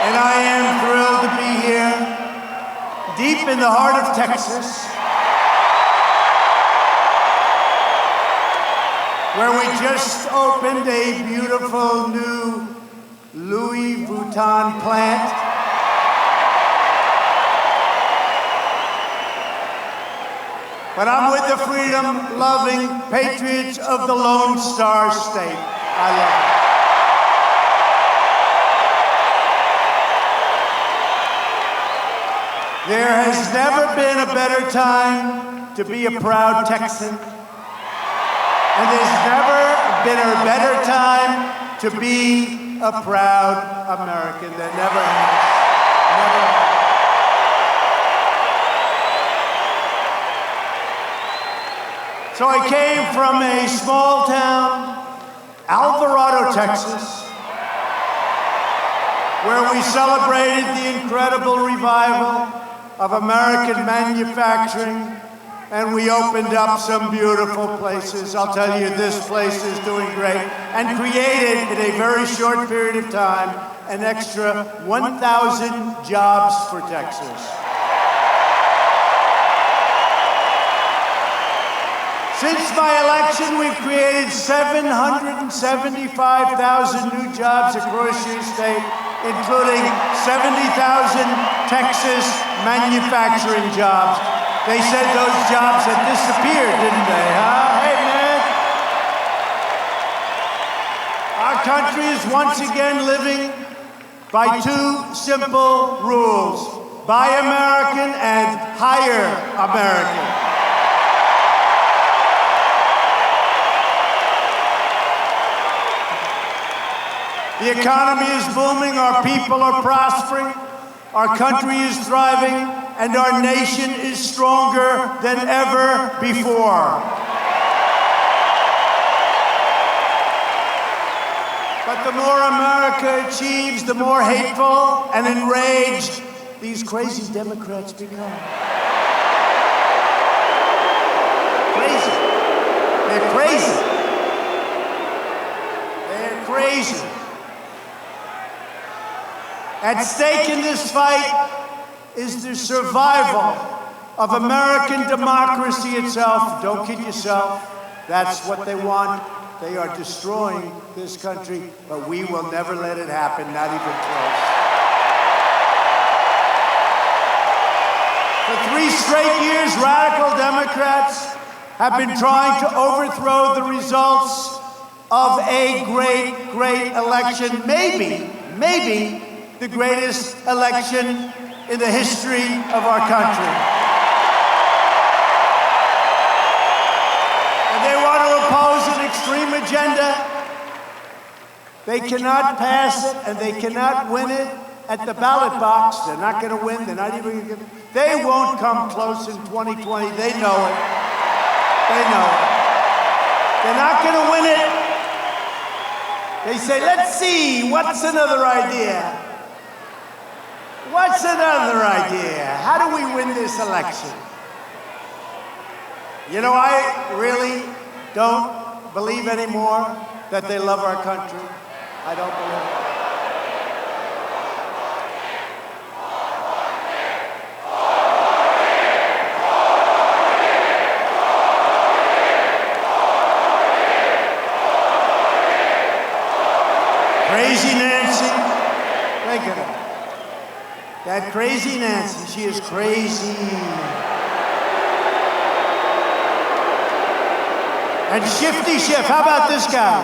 And I am thrilled to be here, deep in the heart of Texas, where we just opened a beautiful new Louis Vuitton plant. But I'm with the freedom-loving patriots of the Lone Star State. I love it. There has never been a better time to be a proud Texan. And there's never been a better time to be a proud American. There never has. Never has. So I came from a small town, Alvarado, Texas, where we celebrated the incredible revival of American manufacturing, and we opened up some beautiful places. I'll tell you, this place is doing great, and created in a very short period of time an extra 1,000 jobs for Texas. Since my election, we've created 775,000 new jobs across your state, including 70,000 Texas manufacturing jobs. They said those jobs had disappeared, didn't they, huh? Hey, man. Our country is once again living by two simple rules: buy American and hire American. The economy is booming, our people are prospering, our country is thriving, and our nation is stronger than ever before. But the more America achieves, the more hateful and enraged these crazy Democrats become. Crazy. They're crazy. They're crazy. At stake in this fight is the survival of American democracy itself. Don't kid yourself. That's what they want. They are destroying this country, but we will never let it happen, not even close. For 3 straight years, radical Democrats have been trying to overthrow the results of a great, great election. Maybe the greatest election in the history of our country. And they want to oppose an extreme agenda. They cannot pass it, and they cannot win it at the ballot box. They're not going to win. They're not even going to. They won't come close in 2020. They know it. They know it. They're not going to win it. They say, let's see, what's another idea? What's another idea? How do we win this election? You know, I really don't believe anymore that they love our country. I don't believe it. Crazy Nancy. Think of it. That crazy Nancy, she is crazy. And Shifty Schiff, how about this guy?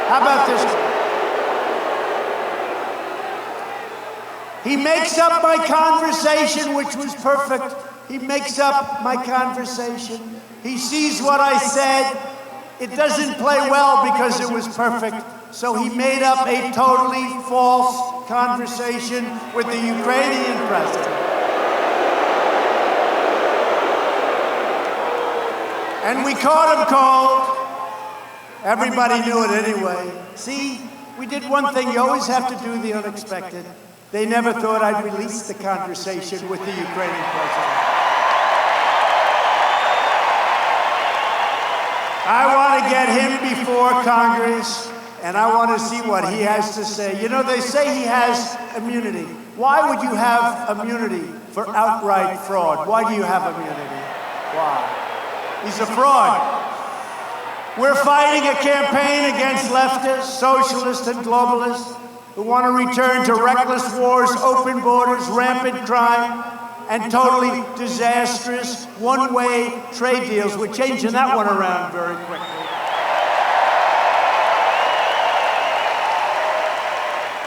How about this guy? He makes up my conversation, which was perfect. He makes up my conversation. He sees what I said. It doesn't play well because it was perfect. So he made up a totally false conversation with the Ukrainian president. And we caught him cold. Everybody knew it anyway. See, we did one thing. You always have to do the unexpected. They never thought I'd release the conversation with the Ukrainian president. I want to get him before Congress and I want to see what he has to say. You know, they say he has immunity. Why would you have immunity for outright fraud? Why do you have immunity? Why? He's a fraud. We're fighting a campaign against leftists, socialists, and globalists who want to return to reckless wars, open borders, rampant crime, and totally disastrous one-way trade deals. We're changing that one around very quickly.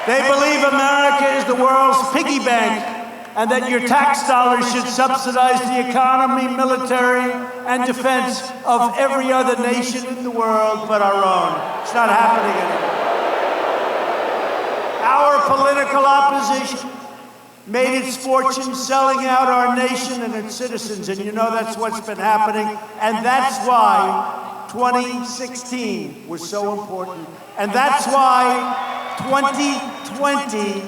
They believe America is the world's piggy bank and that your tax dollars should subsidize the economy, military, and defense of every other nation in the world but our own. It's not happening anymore. Our political opposition made its fortune selling out our nation and its citizens, and you know that's what's been happening, and that's why 2016 was so important, and that's why 2020,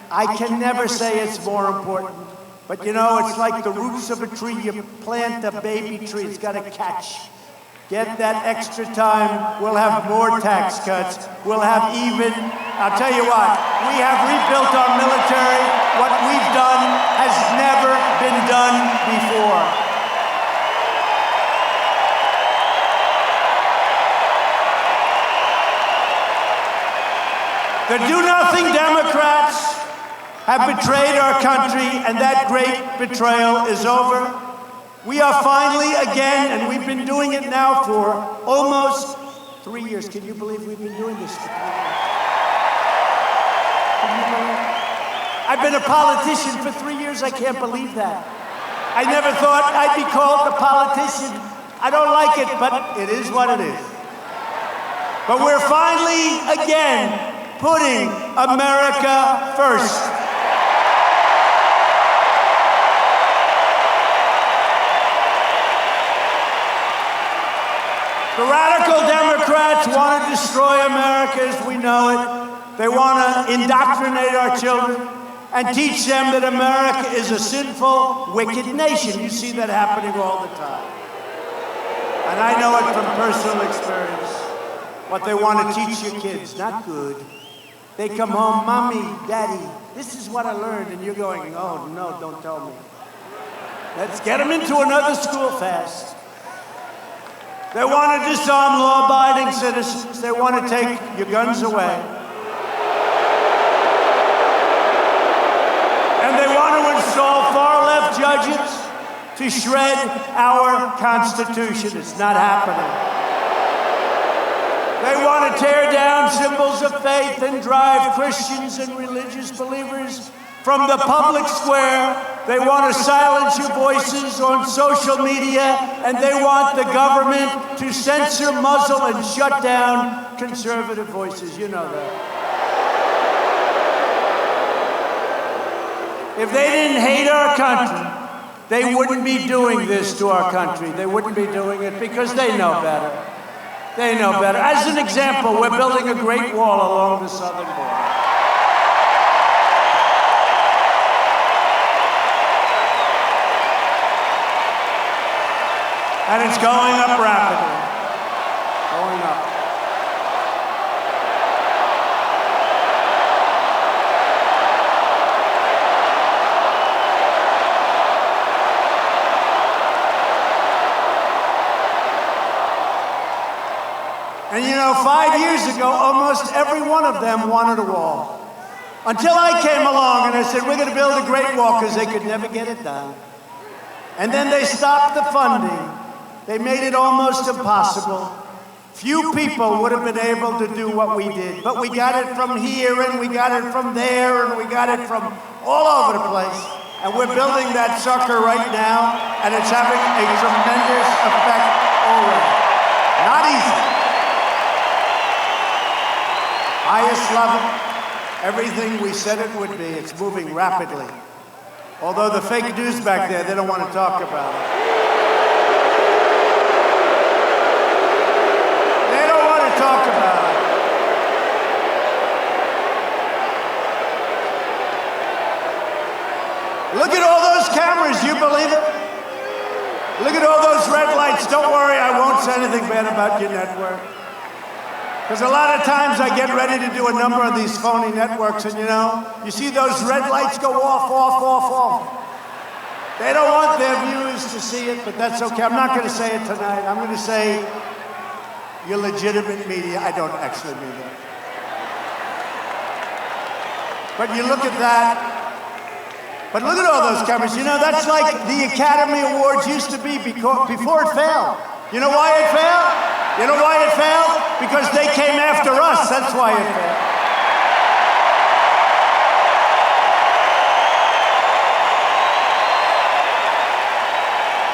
I can never say it's more important, but you know, it's like the roots of a tree. You plant a baby tree, it's got to catch. Get that extra time. We'll have more tax cuts. We'll have even, I'll tell you what, we have rebuilt our military. What we've done has never been done before. The do-nothing Democrats have betrayed our country, and that great betrayal is over. We are finally again, and we've been doing it now for almost 3 years. Can you believe we've been doing this for 3 years? Can you believe it? I've been a politician for 3 years. I can't believe that. I never thought I'd be called a politician. I don't like it, but it is what it is. But we're finally again putting America first. The radical Democrats want to destroy America as we know it. They want to indoctrinate our children and teach them that America is a sinful, wicked nation. You see that happening all the time. And I know it from personal experience. What they want to teach your kids, not good. They come home, Mommy, Daddy, this is what I learned. And you're going, oh, no, don't tell me. Let's get them into another school fast. They want to disarm law-abiding citizens. They want to take your guns away. And they want to install far-left judges to shred our Constitution. It's not happening. They want to tear down symbols of faith and drive Christians and religious believers from the public square. They want to silence your voices on social media, and they want the government to censor, muzzle, and shut down conservative voices. You know that. If they didn't hate our country, they wouldn't be doing this to our country. They wouldn't be doing it because they know better. They know better. As an example, we're building a great wall along the southern border. And it's going up rapidly. Going up. And you know, 5 years ago, almost every one of them wanted a wall. Until I came along and I said, we're going to build a great wall, because they could never get it done. And then they stopped the funding. They made it almost impossible. Few people would have been able to do what we did. But we got it from here, and we got it from there, and we got it from all over the place. And we're building that sucker right now, and it's having a tremendous effect already. Not easy. Highest level, everything we said it would be. It's moving rapidly. Although the fake news back there, they don't want to talk about it. They don't want to talk about it. Look at all those cameras, you believe it? Look at all those red lights. Don't worry, I won't say anything bad about your network. Because a lot of times I get ready to do a number of these phony networks, and you see those red lights go off, off, off, off. They don't want their viewers to see it, but that's okay. I'm not going to say it tonight. I'm going to say you're legitimate media. I don't actually mean that. But you look at that. But look at all those cameras. That's like the Academy Awards used to be before it failed. You know why it failed? You know why it failed? Because they came after us. That's why it failed.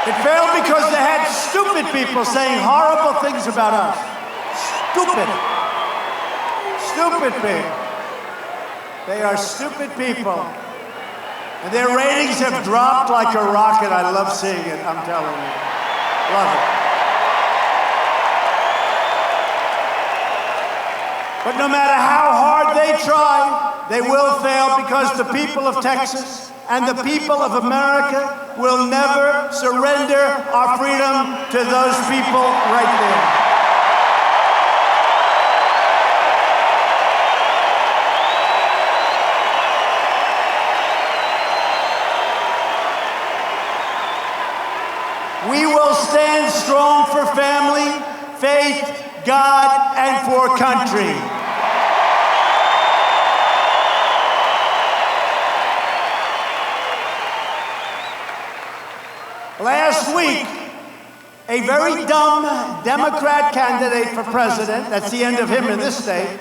It failed because they had stupid people saying horrible things about us. Stupid. Stupid people. They are stupid people. And their ratings have dropped like a rocket. I love seeing it, I'm telling you. Love it. But no matter how hard they try, they will fail because the people of Texas and the people of America will never surrender our freedom to those people right there. We will stand strong for family, faith, God, and for country. Last week, a very dumb Democrat candidate for president, that's the end of him in this state,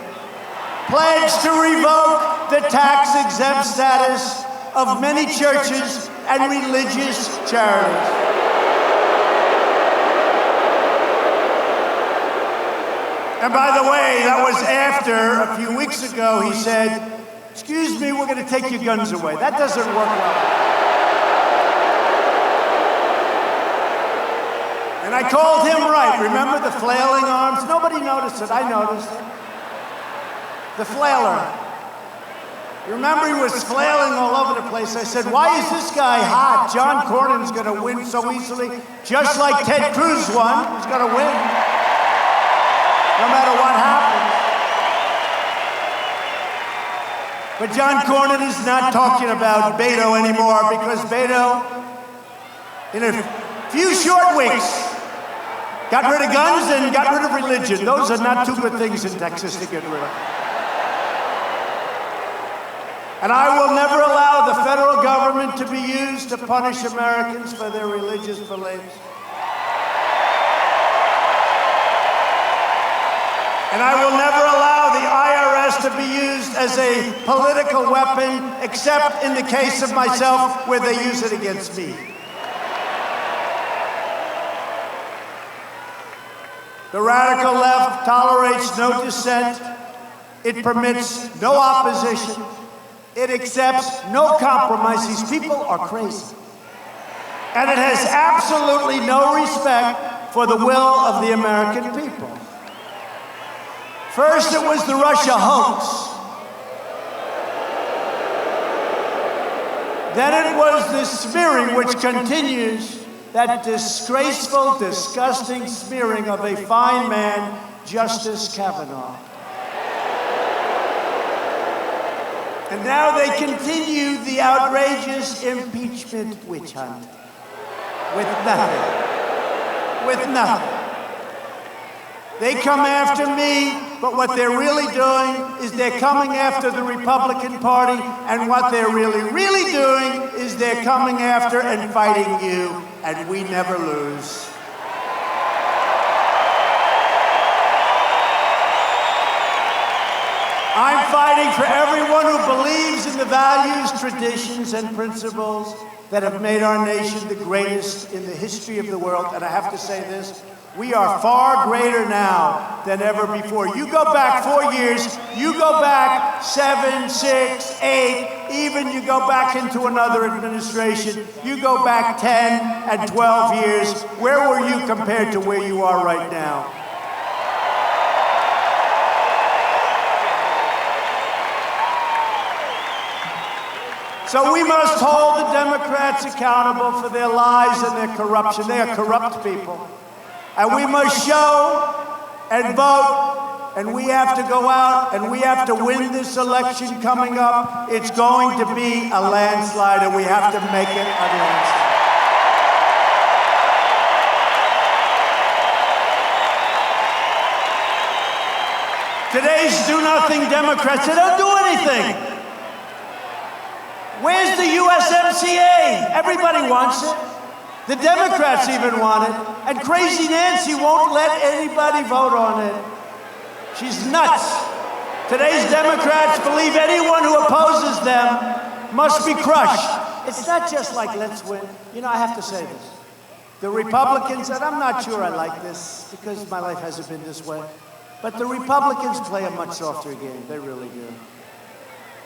pledged to revoke the tax-exempt status of many churches and religious charities. And by the way, that was after, a few weeks ago, he said, "Excuse me, we're going to take your guns away." That doesn't work well. And I called him right. Remember the flailing arms? Nobody noticed it. I noticed it. The flailer. You remember he was flailing all over the place. I said, "Why is this guy hot? John Cornyn's going to win so easily, just like Ted Cruz won. He's going to win. No matter what happens." But John Cornyn is not talking about Beto anymore because Beto, in a few short weeks, got rid of guns and got rid of religion. Those are not two good things in Texas to get rid of. And I will never allow the federal government to be used to punish Americans for their religious beliefs. And I will never allow the IRS to be used as a political weapon, except in the case of myself, where they use it against me. The radical left tolerates no dissent. It permits no opposition. It accepts no compromise. These people are crazy. And it has absolutely no respect for the will of the American people. First, it was the Russia hoax. Then it was the smearing, which continues, that disgraceful, disgusting smearing of a fine man, Justice Kavanaugh. And now they continue the outrageous impeachment witch hunt with nothing. With nothing. They come after me, but what they're really doing is they're coming after the Republican Party, and what they're really doing is they're coming after and fighting you, and we never lose. I'm fighting for everyone who believes in the values, traditions, and principles that have made our nation the greatest in the history of the world. And I have to say this, we are far greater now than ever before. You go back 4 years, you go back 7, 6, 8, even you go back into another administration, you go back 10 and 12 years. Where were you compared to where you are right now? So we must hold the Democrats accountable for their lies and their corruption. They are corrupt people. And we must show and vote and we have to go out and we have to win this election coming up. It's going to be a landslide, and we have to make it a landslide. Today's do-nothing Democrats, they don't do anything. Where's the USMCA? Everybody wants it. The Democrats even want it. And Crazy Nancy won't let anybody vote on it. She's nuts. Today's Democrats believe anyone who opposes them must be crushed. It's not just like, let's win. You know, I have to say this. The Republicans, and I'm not sure I like this because my life hasn't been this way, but the Republicans play a much softer game. They really do.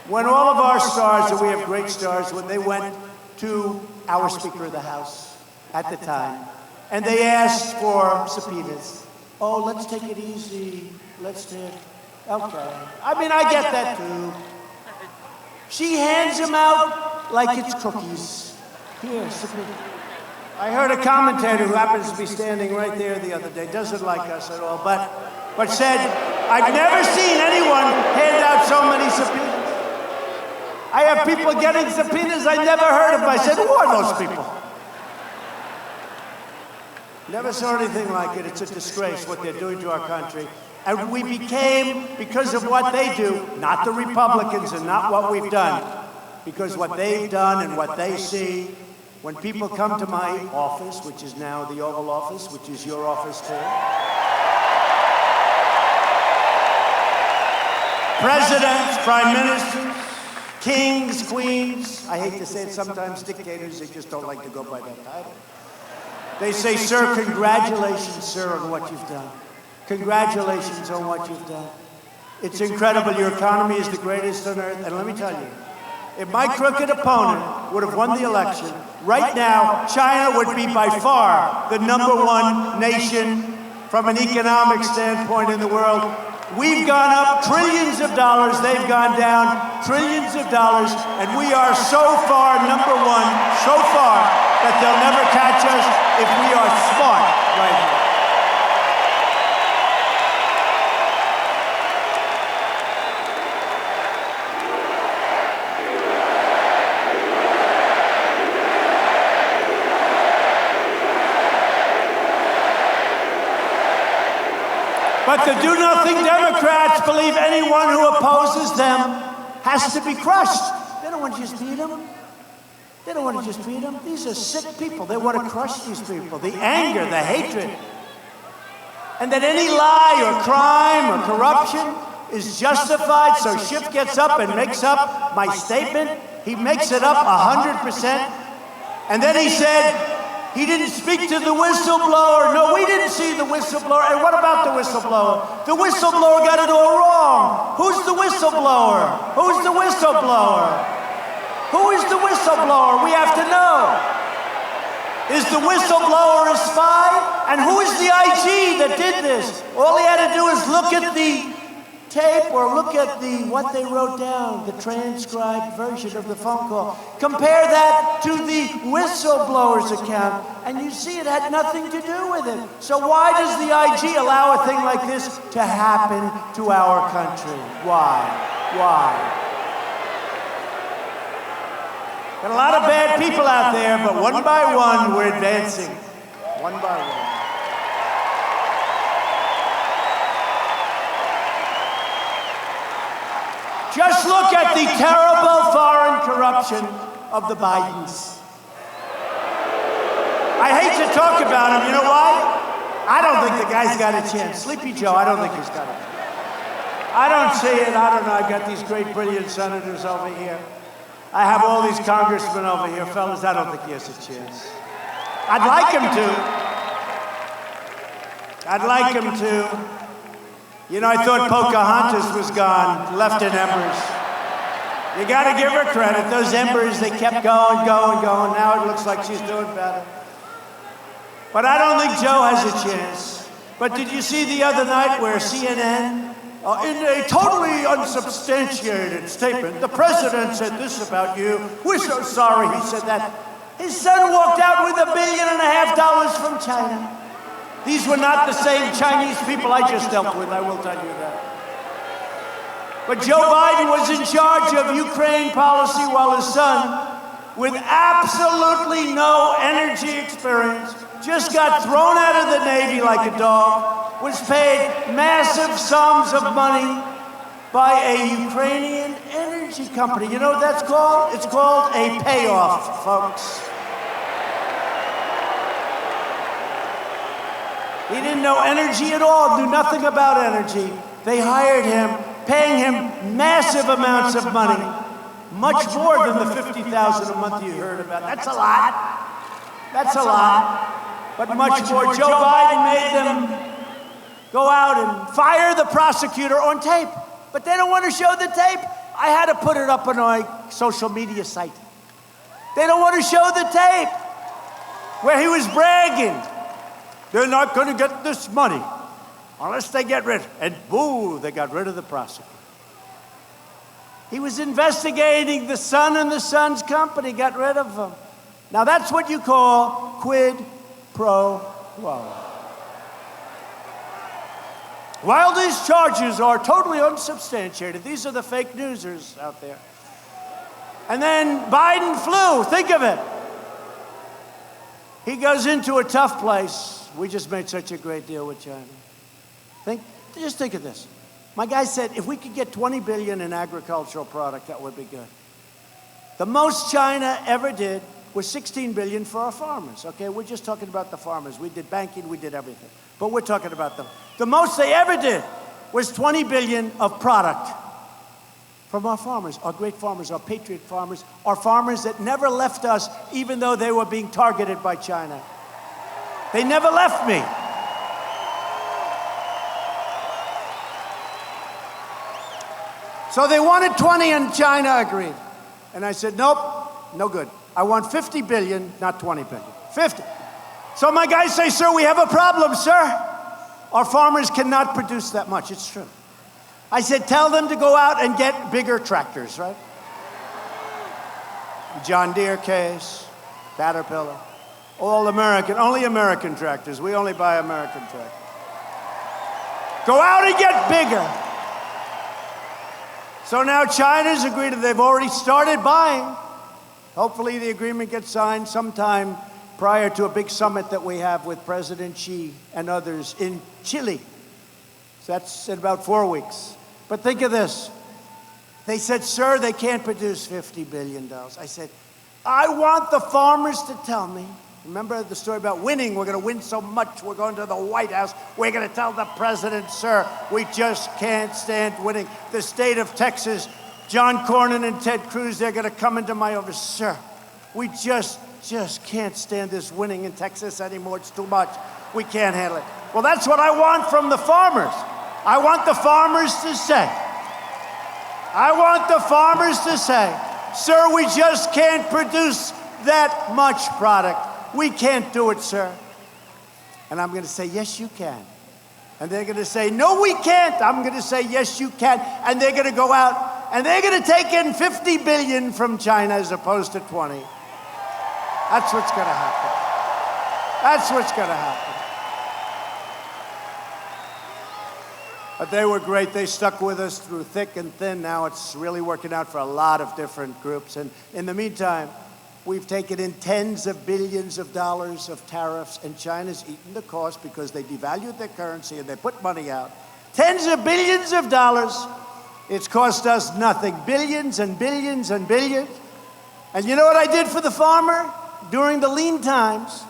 When all of our stars, and we have great stars, when they went to our Speaker of the House at the time, and they asked for subpoenas. Oh, let's take it easy. Let's take, okay. I mean, I get that too. She hands them out like it's cookies. Here, subpoena. I heard a commentator who happens to be standing right there the other day, doesn't like us at all, but said, I've never seen anyone hand out so many subpoenas. I have people getting subpoenas I never heard of. I said, who are those people? Never saw anything like it. It's a disgrace what they're doing to our country. And we became, because of what they do, not the Republicans and not what we've done, because what they've done and what they see, when people come to my office, which is now the Oval Office, which is your office too, presidents, prime ministers, kings, queens, I hate to say it sometimes, dictators, they just don't like to go by that title. They say, sir, congratulations, sir, on what you've done. Congratulations on what you've done. It's incredible. Your economy is the greatest on earth. And let me tell you, if my crooked opponent would have won the election, right now, China would be by far the #1 nation from an economic standpoint in the world. We've gone up trillions of dollars. They've gone down trillions of dollars. And we are so far #1, so far, that they'll never catch us if we are smart right here. But the do-nothing Democrats believe anyone who opposes them has to be crushed. They don't want to just beat them. They don't want to just beat them. These are sick people. They want to crush these people. The anger, the hatred. And that any lie or crime or corruption is justified. So Schiff gets up and makes up my statement. He makes it up 100%. And then he said, he didn't speak to the whistleblower. No, we didn't see the whistleblower. And what about the whistleblower? The whistleblower got it all wrong. Who's the whistleblower? Who's the whistleblower? Who is the whistleblower? We have to know. Is the whistleblower a spy? And who is the IG that did this? All he had to do is look at the tape or look at what they wrote down, the transcribed version of the phone call. Compare that to the whistleblower's account, and you see it had nothing to do with it. So why does the IG allow a thing like this to happen to our country? Why? Why? Got a lot of bad people out there, but one by one, we're advancing. One by one. Just look at the terrible foreign corruption of the Bidens. I hate to talk about him. You know why? I don't think the guy's got a chance. Sleepy Joe, I don't think he's got a chance. I don't see it. I don't know. I've got these great, brilliant senators over here. I have all these congressmen over here. Fellas, I don't think he has a chance. I'd like him to. I'd like him to. You know, I thought Pocahontas was gone, left in embers. You got to give her credit. Those embers, they kept going. Now it looks like she's doing better. But I don't think Joe has a chance. But did you see the other night where CNN, in a totally unsubstantiated statement, the president said this about you. We're so sorry he said that. His son walked out with $1.5 billion from China. These were not the same Chinese people I just dealt with, I will tell you that. But Joe Biden was in charge of Ukraine policy while his son, with absolutely no energy experience, just got thrown out of the Navy like a dog, was paid massive sums of money by a Ukrainian energy company. You know what that's called? It's called a payoff, folks. He didn't know energy at all, knew nothing about energy. They hired him, paying him massive amounts of money, much more than the $50,000 a month you heard about. That's a lot. That's a lot. But much more. Joe Biden made them go out and fire the prosecutor on tape. But they don't want to show the tape. I had to put it up on my social media site. They don't want to show the tape where he was bragging. They're not going to get this money unless they get rid. And boo, they got rid of the prosecutor. He was investigating the son and the son's company, got rid of him. Now that's what you call quid pro quo. While these charges are totally unsubstantiated, these are the fake newsers out there. And then Biden flew, think of it. He goes into a tough place. We just made such a great deal with China. Just think of this. My guy said, if we could get 20 billion in agricultural product, that would be good. The most China ever did was 16 billion for our farmers. Okay, we're just talking about the farmers. We did banking, we did everything. But we're talking about them. The most they ever did was 20 billion of product from our farmers, our great farmers, our patriot farmers, our farmers that never left us even though they were being targeted by China. They never left me. So they wanted 20 and China agreed. And I said, nope, no good. I want 50 billion, not 20 billion. 50. So my guys say, sir, we have a problem, sir. Our farmers cannot produce that much. It's true. I said, tell them to go out and get bigger tractors, right? John Deere case, Caterpillar, all American, only American tractors. We only buy American tractors. Go out and get bigger. So now China's agreed, they've already started buying. Hopefully the agreement gets signed sometime prior to a big summit that we have with President Xi and others in Chile. So that's in about 4 weeks. But think of this. They said, sir, they can't produce $50 billion. I said, I want the farmers to tell me. Remember the story about winning? We're going to win so much. We're going to the White House. We're going to tell the president, sir, we just can't stand winning. The state of Texas, John Cornyn and Ted Cruz, they're going to come into my office. Sir, we just can't stand this winning in Texas anymore. It's too much. We can't handle it. Well, that's what I want from the farmers. I want the farmers to say, sir, we just can't produce that much product. We can't do it, sir. And I'm going to say, yes, you can. And they're going to say, no, we can't. I'm going to say, yes, you can. And they're going to go out and they're going to take in 50 billion from China as opposed to 20. That's what's going to happen. That's what's going to happen. But they were great. They stuck with us through thick and thin. Now it's really working out for a lot of different groups. And in the meantime, we've taken in tens of billions of dollars of tariffs, and China's eaten the cost because they devalued their currency and they put money out. Tens of billions of dollars. It's cost us nothing. Billions and billions and billions. And you know what I did for the farmer? During the lean times,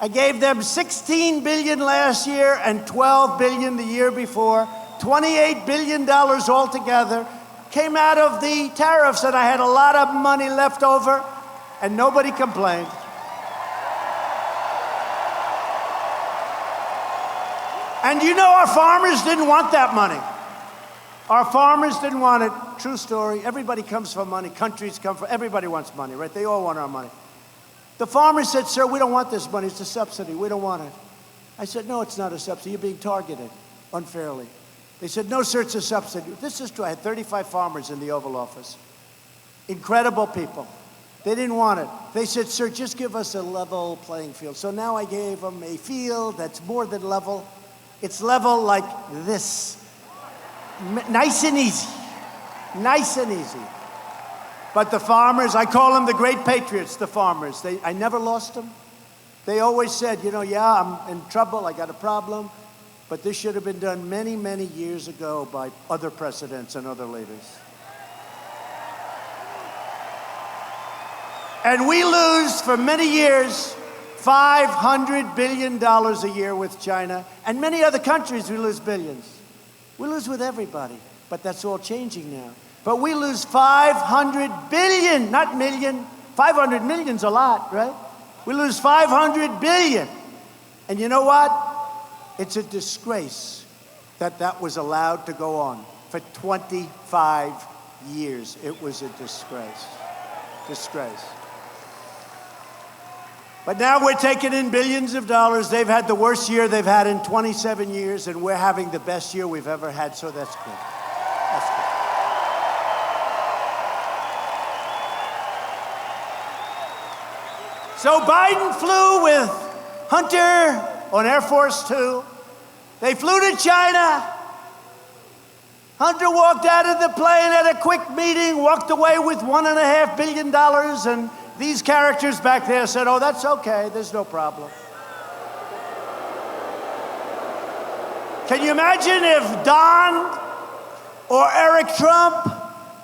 I gave them 16 billion last year and 12 billion the year before. $28 billion altogether came out of the tariffs, and I had a lot of money left over, and nobody complained. And you know, our farmers didn't want that money. Our farmers didn't want it. True story. Everybody comes for money. Countries come for, everybody wants money, right? They all want our money. The farmers said, sir, we don't want this money. It's a subsidy. We don't want it. I said, no, it's not a subsidy. You're being targeted unfairly. They said, no, sir, it's a subsidy. This is true. I had 35 farmers in the Oval Office. Incredible people. They didn't want it. They said, sir, just give us a level playing field. So now I gave them a field that's more than level. It's level like this. Nice and easy. Nice and easy. But the farmers, I call them the great patriots, the farmers. I never lost them. They always said, yeah, I'm in trouble, I got a problem, but this should have been done many, many years ago by other presidents and other leaders. And we lose, for many years, $500 billion a year with China. And many other countries, we lose billions. We lose with everybody, but that's all changing now. But we lose 500 billion, not million. 500 million's a lot, right? We lose 500 billion. And you know what? It's a disgrace that that was allowed to go on for 25 years. It was a disgrace. Disgrace. But now we're taking in billions of dollars. They've had the worst year they've had in 27 years, and we're having the best year we've ever had, so that's good. That's good. So Biden flew with Hunter on Air Force Two. They flew to China. Hunter walked out of the plane, had a quick meeting, walked away with $1.5 billion, and these characters back there said, oh, that's okay, there's no problem. Can you imagine if Don or Eric Trump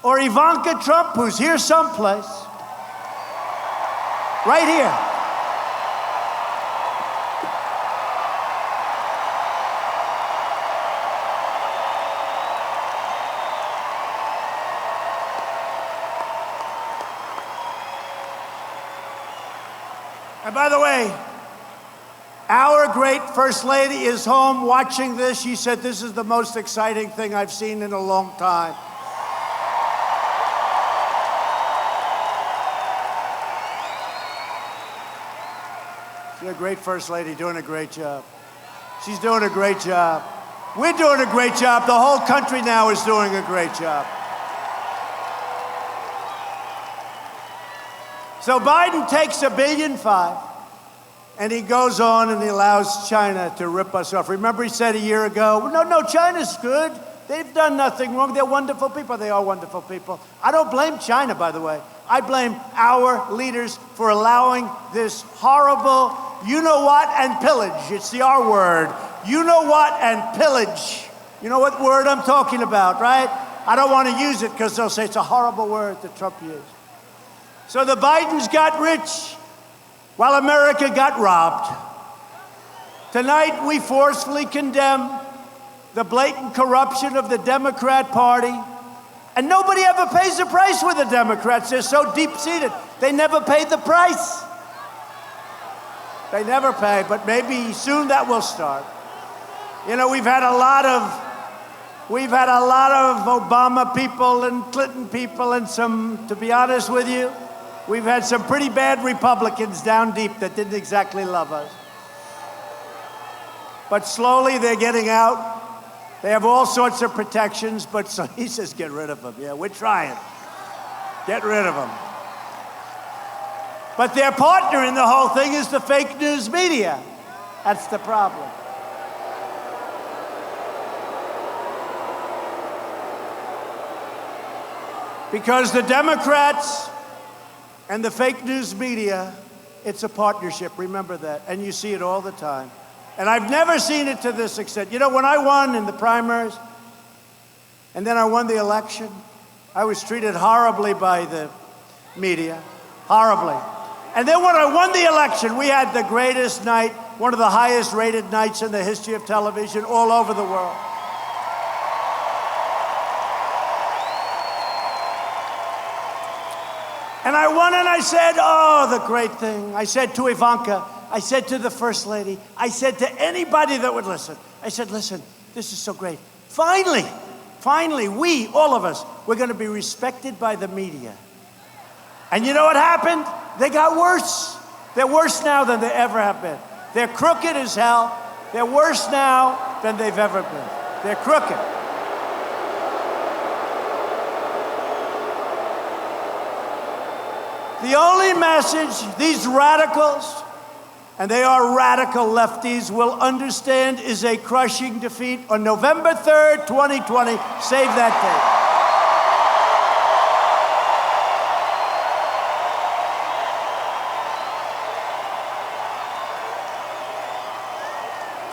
or Ivanka Trump, who's here someplace, right here, and by the way, our great First Lady is home watching this. She said, this is the most exciting thing I've seen in a long time. She's a great First Lady, doing a great job. She's doing a great job. We're doing a great job. The whole country now is doing a great job. So Biden takes $1.5 billion and he goes on and he allows China to rip us off. Remember he said a year ago, no, China's good. They've done nothing wrong. They're wonderful people. They are wonderful people. I don't blame China, by the way. I blame our leaders for allowing this horrible you-know-what and pillage. It's the R word. You-know-what and pillage. You know what word I'm talking about, right? I don't want to use it because they'll say it's a horrible word that Trump used. So the Bidens got rich while America got robbed. Tonight, we forcefully condemn the blatant corruption of the Democrat Party. And nobody ever pays the price with the Democrats. They're so deep-seated. They never pay the price. They never pay, but maybe soon that will start. You know, we've had a lot of Obama people and Clinton people and some, to be honest with you, we've had some pretty bad Republicans down deep that didn't exactly love us. But slowly they're getting out. They have all sorts of protections, but so he says, get rid of them. Yeah, we're trying. Get rid of them. But their partner in the whole thing is the fake news media. That's the problem. Because the Democrats and the fake news media, it's a partnership, remember that, and you see it all the time. And I've never seen it to this extent. You know, when I won in the primaries, and then I won the election, I was treated horribly by the media, horribly. And then when I won the election, we had the greatest night, one of the highest rated nights in the history of television all over the world. And I won and I said, oh, the great thing. I said to Ivanka, I said to the First Lady, I said to anybody that would listen, I said, listen, this is so great. Finally, we, all of us, we're going to be respected by the media. And you know what happened? They got worse. They're worse now than they ever have been. They're crooked as hell. They're worse now than they've ever been. They're crooked. The only message these radicals, and they are radical lefties, will understand is a crushing defeat on November 3rd, 2020. Save that date.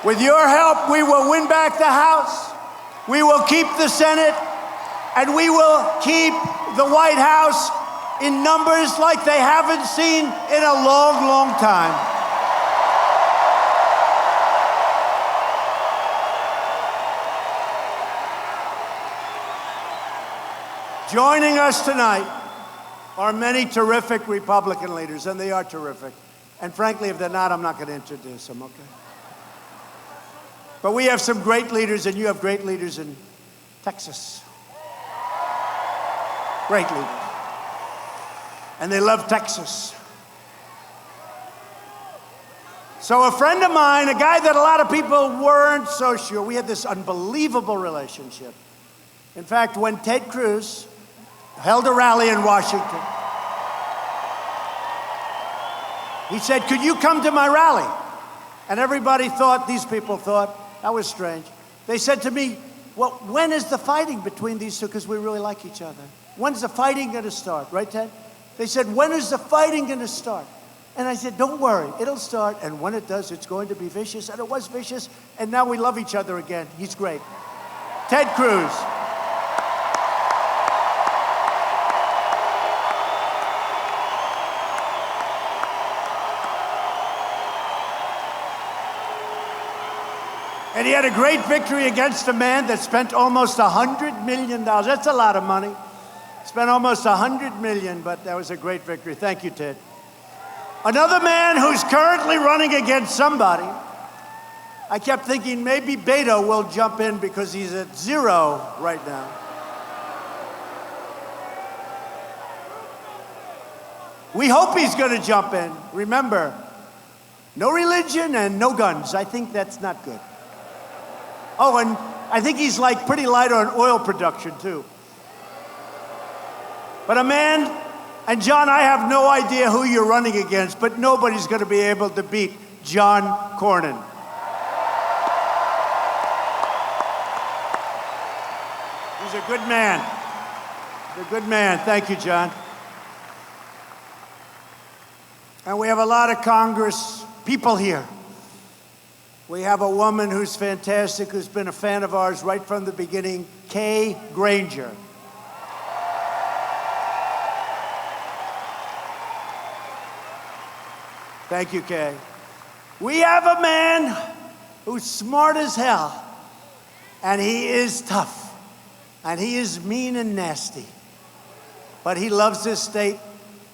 With your help, we will win back the House, we will keep the Senate, and we will keep the White House in numbers like they haven't seen in a long, long time. Joining us tonight are many terrific Republican leaders, and they are terrific. And frankly, if they're not, I'm not going to introduce them, okay? But we have some great leaders, and you have great leaders in Texas. Great leaders. And they love Texas. So a friend of mine, a guy that a lot of people weren't so sure, we had this unbelievable relationship. In fact, when Ted Cruz held a rally in Washington, he said, "Could you come to my rally?" And everybody thought, these people thought, that was strange. They said to me, "Well, when is the fighting between these two? Because we really like each other. When's the fighting going to start?" Right, Ted? They said, "When is the fighting going to start?" And I said, "Don't worry, it'll start. And when it does, it's going to be vicious." And it was vicious. And now we love each other again. He's great. Ted Cruz. And he had a great victory against a man that spent almost $100 million. That's a lot of money. Spent almost $100 million, but that was a great victory. Thank you, Ted. Another man who's currently running against somebody, I kept thinking maybe Beto will jump in because he's at 0 right now. We hope he's going to jump in. Remember, no religion and no guns. I think that's not good. Oh, and I think he's like pretty light on oil production, too. But a man, and John, I have no idea who you're running against, but nobody's going to be able to beat John Cornyn. He's a good man. He's a good man. Thank you, John. And we have a lot of Congress people here. We have a woman who's fantastic, who's been a fan of ours right from the beginning, Kay Granger. Thank you, Kay. We have a man who's smart as hell, and he is tough, and he is mean and nasty, but he loves this state,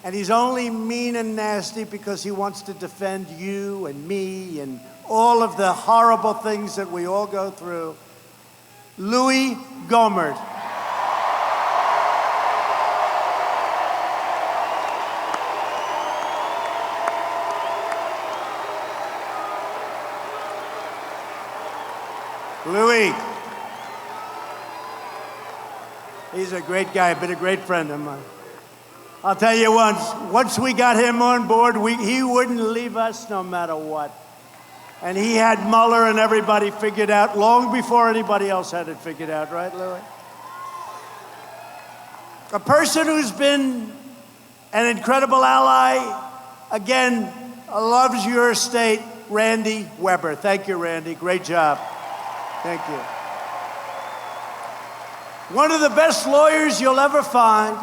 and he's only mean and nasty because he wants to defend you and me and all of the horrible things that we all go through. Louis Gohmert. Louis. He's a great guy, been a great friend of mine. I'll tell you once we got him on board, he wouldn't leave us no matter what. And he had Mueller and everybody figured out long before anybody else had it figured out, right, Louis? A person who's been an incredible ally, again, loves your state, Randy Weber. Thank you, Randy. Great job. Thank you. One of the best lawyers you'll ever find.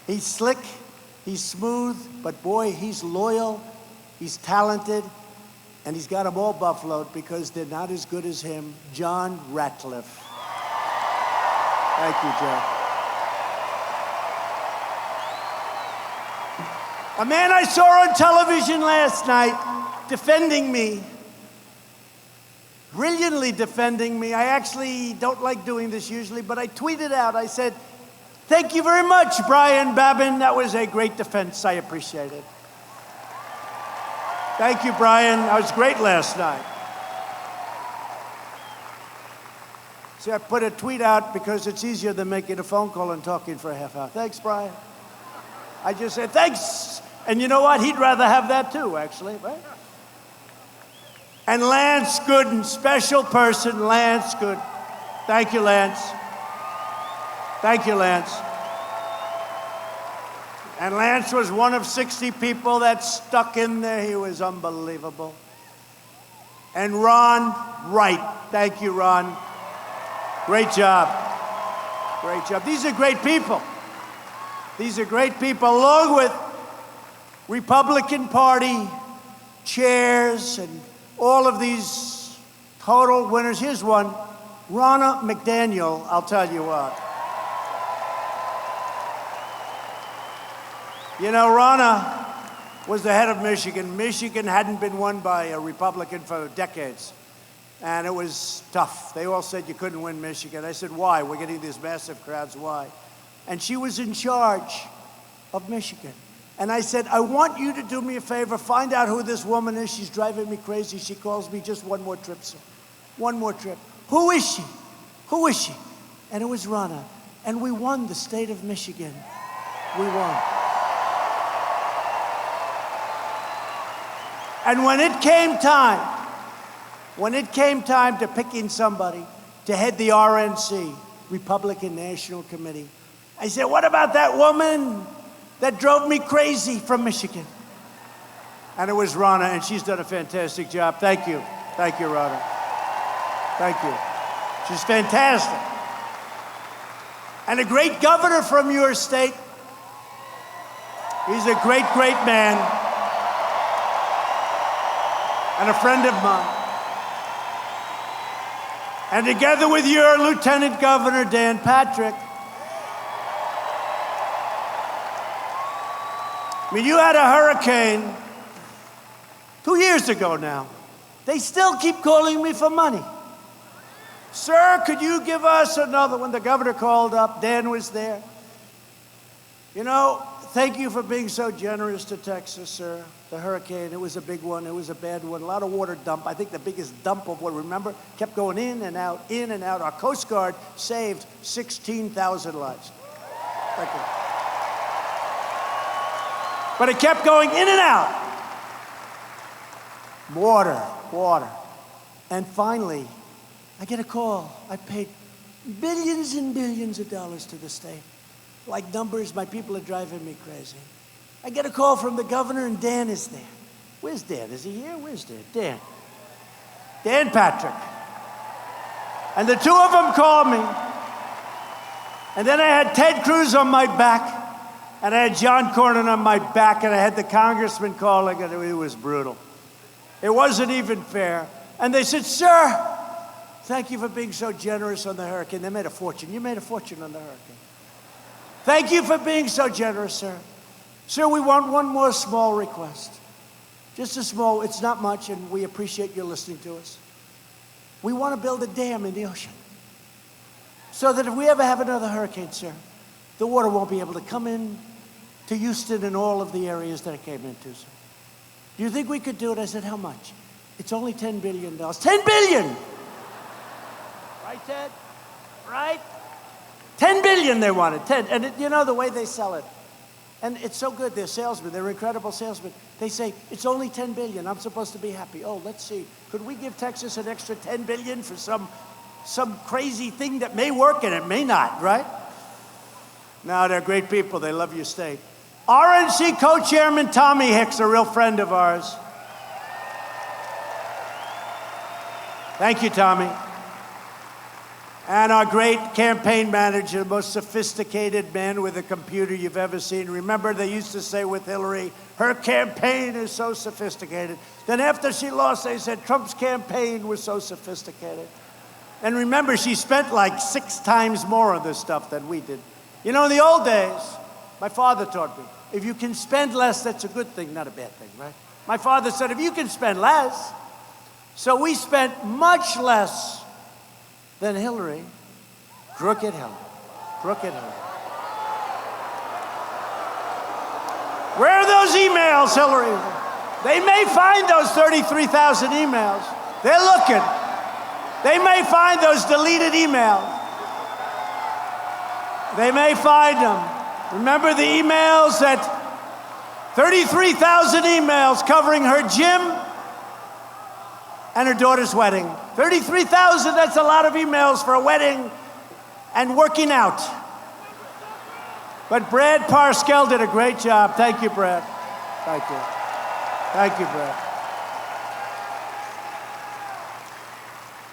He's slick, he's smooth, but boy, he's loyal, he's talented, and he's got them all buffaloed because they're not as good as him, John Ratcliffe. Thank you, John. A man I saw on television last night defending me, brilliantly defending me. I actually don't like doing this usually, but I tweeted out, I said, "Thank you very much, Brian Babin. That was a great defense. I appreciate it." Thank you, Brian. That was great last night. See, I put a tweet out because it's easier than making a phone call and talking for a half hour. Thanks, Brian. I just said, thanks. And you know what? He'd rather have that too, actually, right? And Lance Gooden, special person, Lance Gooden. Thank you, Lance. Thank you, Lance. And Lance was one of 60 people that stuck in there. He was unbelievable. and Ron Wright. Thank you, Ron. Great job. Great job. These are great people. These are great people, along with Republican Party chairs and all of these total winners. Here's one, Ronna McDaniel. I'll tell you what. You know, Ronna was the head of Michigan. Michigan hadn't been won by a Republican for decades, and it was tough. They all said you couldn't win Michigan. I said, why? We're getting these massive crowds, why? And she was in charge of Michigan. And I said, I want you to do me a favor, find out who this woman is. She's driving me crazy. She calls me just one more trip, sir. One more trip. Who is she? Who is she? And it was Ronna. And we won the state of Michigan. We won. And when it came time to picking somebody to head the RNC, Republican National Committee, I said, what about that woman that drove me crazy from Michigan? And it was Ronna, and she's done a fantastic job. Thank you. Thank you, Ronna. Thank you. She's fantastic. And a great governor from your state. He's a great, great man. And a friend of mine. And together with your Lieutenant Governor, Dan Patrick, I mean, you had a hurricane 2 years ago now. They still keep calling me for money. Sir, could you give us another one? The governor called up. Dan was there. You know, thank you for being so generous to Texas, sir. The hurricane, it was a big one. It was a bad one. A lot of water dump. I think the biggest dump of what, remember, kept going in and out, in and out. Our Coast Guard saved 16,000 lives. Thank you. But it kept going in and out. Water, water. And finally, I get a call. I paid billions and billions of dollars to the state. Like numbers, my people are driving me crazy. I get a call from the governor, and Dan is there. Where's Dan? Is he here? Where's Dan? Dan. Dan Patrick. And the two of them called me. And then I had Ted Cruz on my back. And I had John Cornyn on my back, and I had the congressman calling, and it was brutal. It wasn't even fair. And they said, sir, thank you for being so generous on the hurricane. They made a fortune. You made a fortune on the hurricane. Thank you for being so generous, sir. Sir, we want one more small request. Just a small, it's not much, and we appreciate you listening to us. We want to build a dam in the ocean so that if we ever have another hurricane, sir, the water won't be able to come in to Houston and all of the areas that it came into, sir. Do you think we could do it? I said, how much? It's only $10 billion. $10 billion! Right, Ted? Right? $10 billion they wanted, 10. And you know the way they sell it. And it's so good, they're salesmen, they're incredible salesmen. They say, it's only $10 billion, I'm supposed to be happy. Oh, let's see, could we give Texas an extra $10 billion for some crazy thing that may work and it may not, right? No, they're great people. They love your state. RNC co-chairman Tommy Hicks, a real friend of ours. Thank you, Tommy. And our great campaign manager, the most sophisticated man with a computer you've ever seen. Remember, they used to say with Hillary, her campaign is so sophisticated. Then after she lost, they said Trump's campaign was so sophisticated. And remember, she spent like 6 times more on this stuff than we did. You know, in the old days, my father taught me, if you can spend less, that's a good thing, not a bad thing, right? My father said, if you can spend less. So we spent much less than Hillary. Crooked Hillary. Crooked Hillary. Where are those emails, Hillary? They may find those 33,000 emails. They're looking. They may find those deleted emails. They may find them. Remember the emails that 33,000 emails covering her gym and her daughter's wedding. 33,000, that's a lot of emails for a wedding and working out. But Brad Parscale did a great job. Thank you, Brad. Thank you. Thank you, Brad.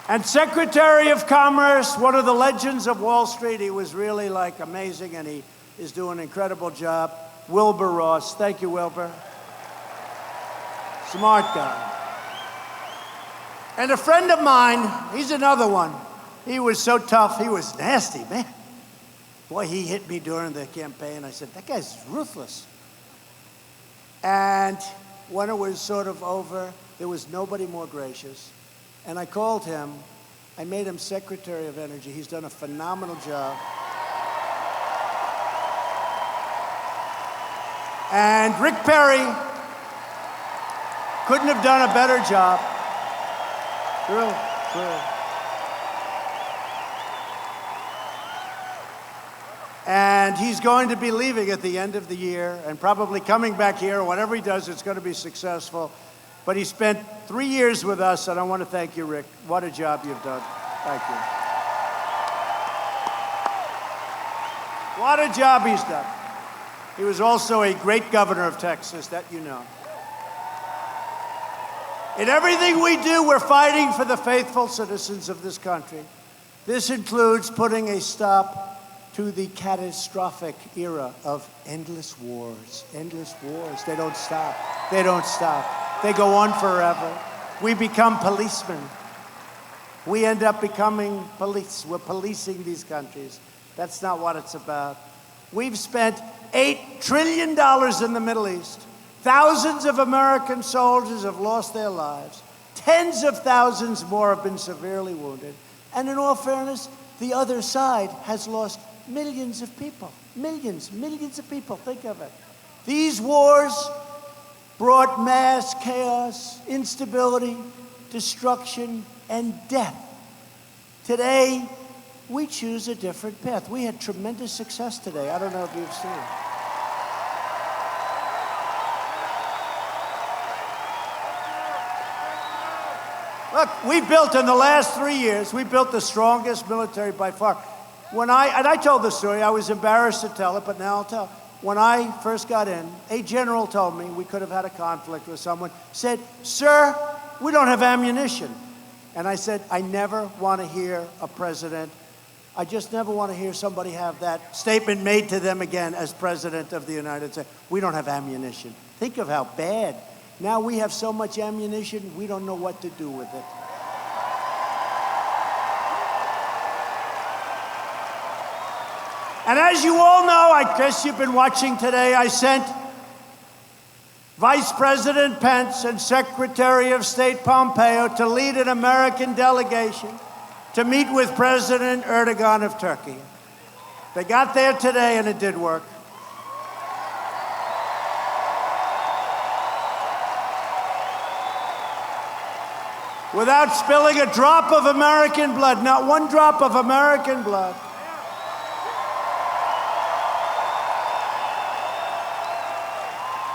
And Secretary of Commerce, one of the legends of Wall Street. He was really like amazing, and he is doing an incredible job. Wilbur Ross. Thank you, Wilbur. Smart guy. And a friend of mine, he's another one. He was so tough. He was nasty, man. Boy, he hit me during the campaign. I said, that guy's ruthless. And when it was sort of over, there was nobody more gracious. And I called him. I made him Secretary of Energy. He's done a phenomenal job. And Rick Perry couldn't have done a better job. Really. And he's going to be leaving at the end of the year and probably coming back here. Whatever he does, it's going to be successful. But he spent 3 years with us, and I want to thank you, Rick. What a job you've done. Thank you. What a job he's done. He was also a great governor of Texas, that you know. In everything we do, we're fighting for the faithful citizens of this country. This includes putting a stop to the catastrophic era of endless wars. Endless wars. They don't stop. They don't stop. They go on forever. We become policemen. We end up becoming police. We're policing these countries. That's not what it's about. We've spent $8 trillion in the Middle East. Thousands of American soldiers have lost their lives. Tens of thousands more have been severely wounded. And in all fairness, the other side has lost millions of people. Millions of people. Think of it. These wars brought mass chaos, instability, destruction, and death. Today, we choose a different path. We had tremendous success today. I don't know if you've seen. Look, we built in the last 3 years, we built the strongest military by far. And I told the story, I was embarrassed to tell it, but now I'll tell. When I first got in, a general told me we could have had a conflict with someone, said, "Sir, we don't have ammunition." And I said, I never want to hear a president, I just never want to hear somebody have that statement made to them again as President of the United States. We don't have ammunition. Think of how bad. Now we have so much ammunition, we don't know what to do with it. And as you all know, I guess you've been watching today, I sent Vice President Pence and Secretary of State Pompeo to lead an American delegation to meet with President Erdogan of Turkey. They got there today and it did work. Without spilling a drop of American blood, not one drop of American blood.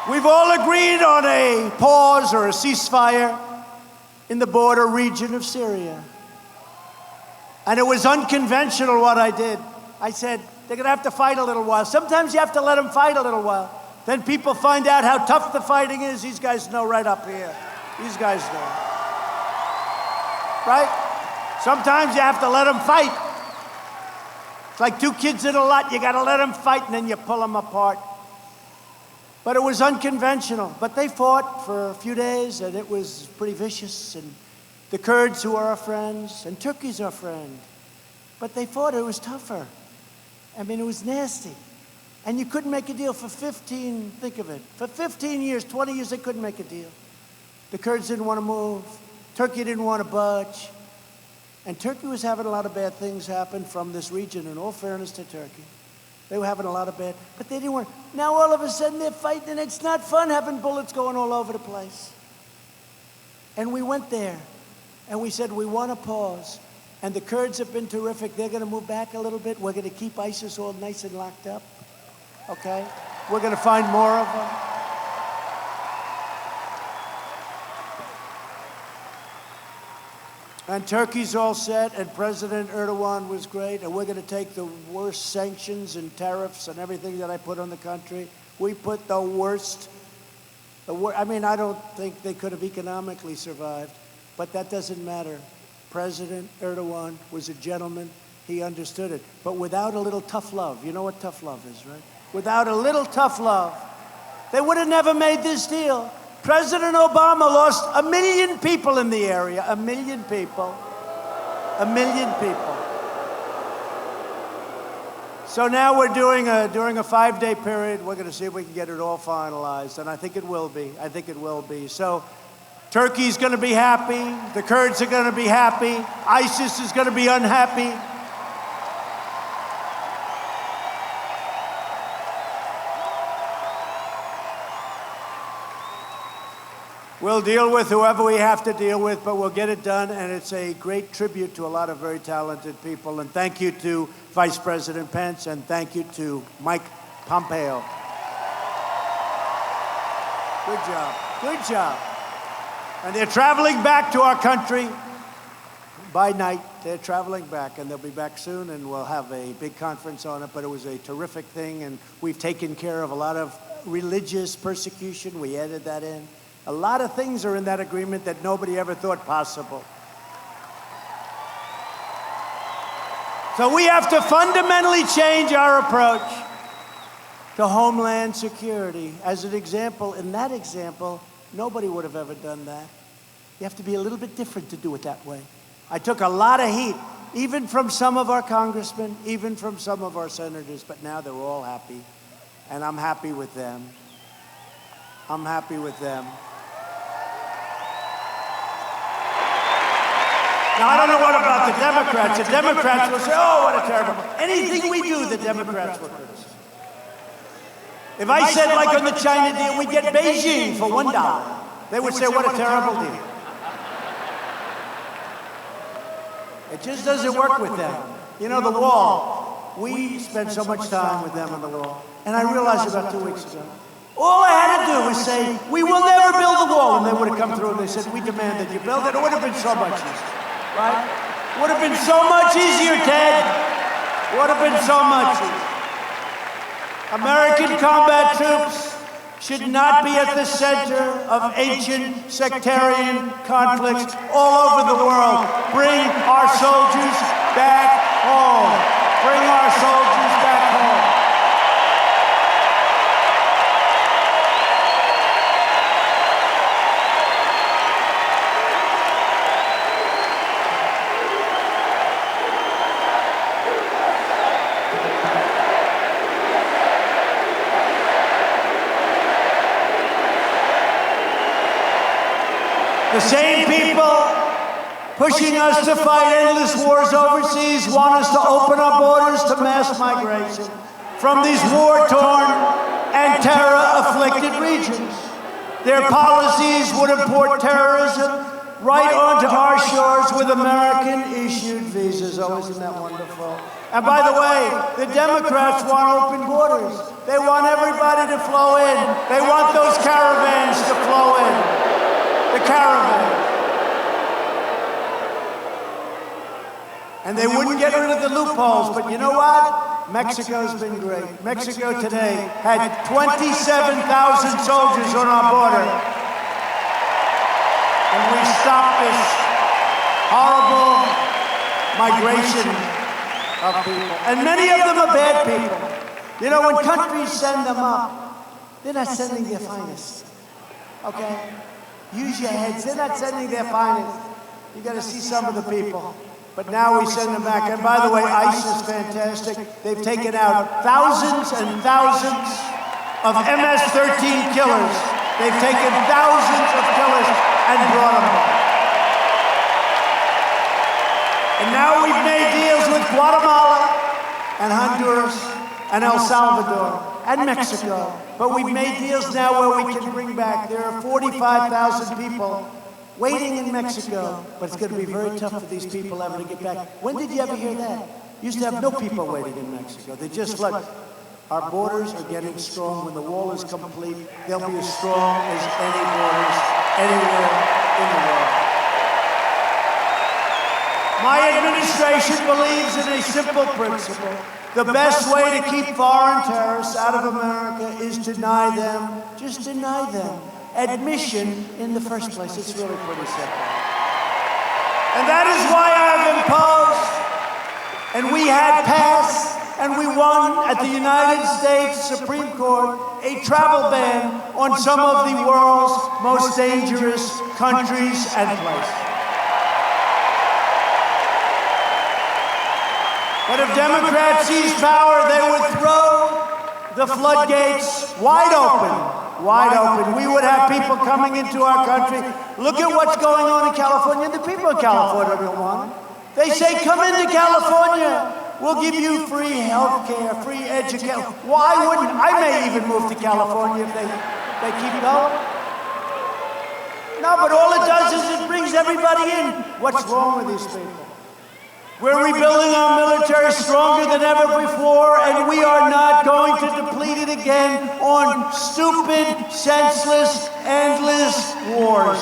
We've all agreed on a pause or a ceasefire in the border region of Syria. And it was unconventional what I did. I said, they're going to have to fight a little while. Sometimes you have to let them fight a little while. Then people find out how tough the fighting is. These guys know right up here. These guys know. Right? Sometimes you have to let them fight. It's like two kids in a lot. You got to let them fight, and then you pull them apart. But it was unconventional. But they fought for a few days, and it was pretty vicious. And the Kurds, who are our friends, and Turkey's our friend. But they fought. It was tougher. I mean, it was nasty. And you couldn't make a deal for 15, think of it, for 15 years, 20 years, they couldn't make a deal. The Kurds didn't want to move. Turkey didn't want to budge. And Turkey was having a lot of bad things happen from this region, in all fairness to Turkey. They were having a lot of bad, but they didn't want. Now all of a sudden they're fighting, and it's not fun having bullets going all over the place. And we went there, and we said, we want to pause. And the Kurds have been terrific. They're going to move back a little bit. We're going to keep ISIS all nice and locked up. Okay? We're going to find more of them. And Turkey's all set, and President Erdogan was great, and we're going to take the worst sanctions and tariffs and everything that I put on the country. We put the worst. I mean, I don't think they could have economically survived, but that doesn't matter. President Erdogan was a gentleman. He understood it. But without a little tough love, you know what tough love is, right? Without a little tough love, they would have never made this deal. President Obama lost 1 million people in the area. 1 million people. 1 million people. So now we're during a 5-day period. We're going to see if we can get it all finalized, and I think it will be. I think it will be. So Turkey's going to be happy. The Kurds are going to be happy. ISIS is going to be unhappy. We'll deal with whoever we have to deal with, but we'll get it done, and it's a great tribute to a lot of very talented people. And thank you to Vice President Pence, and thank you to Mike Pompeo. Good job. Good job. And they're traveling back to our country by night. They're traveling back, and they'll be back soon, and we'll have a big conference on it. But it was a terrific thing, and we've taken care of a lot of religious persecution. We added that in. A lot of things are in that agreement that nobody ever thought possible. So we have to fundamentally change our approach to homeland security. As an example, in that example, nobody would have ever done that. You have to be a little bit different to do it that way. I took a lot of heat, even from some of our congressmen, even from some of our senators, but now they're all happy, and I'm happy with them. I'm happy with them. Now, I don't know what about the Democrats. The Democrats will say, oh, what a terrible. Anything we do, the Democrats will criticize. If I said, like on the China deal, we get Beijing for $1, they would say, what a terrible deal. It just doesn't work with them. You know, the wall, we spent so much time with them on the wall. And I realized about 2 weeks ago, all I had to do was say, we will never build the wall. And they would have come through and they said, we demand that you build it. It would have been so much easier. Right? Would have been so much easier, Ted. Would have been so much easier. American combat troops should not be at the center of ancient sectarian conflicts all over the world. Bring our soldiers back home. Bring our soldiers back home. The same people pushing us to fight endless wars overseas want us to open our borders to mass migration from these war-torn and terror-afflicted regions. Their policies would import terrorism right onto our shores with American-issued visas. Oh, isn't that wonderful? And by the way, the Democrats want open borders. They want everybody to flow in. They want those caravans to flow in. The caravan. And they wouldn't get rid of the loopholes, but you know what? Mexico's been great. Mexico today had 27,000 soldiers on our border. And we stopped this horrible migration of people. And many of them are bad people. You know, when countries send them up, they're not sending their finest. Okay? Use your heads. They're not sending their finest. You got to see some of the people. But now we send them back. And by the way, ICE is fantastic. They've taken out thousands and thousands of MS-13 killers. They've taken thousands of killers and brought them back. And now we've made deals with Guatemala and Honduras and El Salvador and Mexico. But we've made deals now where we can bring back. There are 45,000 people waiting in Mexico, but it's going to be very tough for these people ever to get back. When did you ever hear that? Used to have no people waiting in Mexico. They just flood. Our borders are getting strong. When the wall is complete, they'll be as strong as any borders anywhere in the world. My administration believes in a simple principle. The best way to keep foreign terrorists out of America is deny them, just deny them, admission in the first place. It's really pretty simple. And that is why I have imposed, and we had passed, and we won at the United States Supreme Court a travel ban on some of the world's most dangerous countries and places. But if Democrats seize power, they would throw the floodgates wide open, wide open. We would have people coming into our country. Look at what's going on in California. The people of California don't want it. They say, come into California. We'll give you free health care, free education. Why wouldn't I may even move to California if they keep going. No, but all it does is it brings everybody in. What's wrong with these people? We're rebuilding our military stronger than ever before, and we are not going to deplete it again on stupid, senseless, endless wars.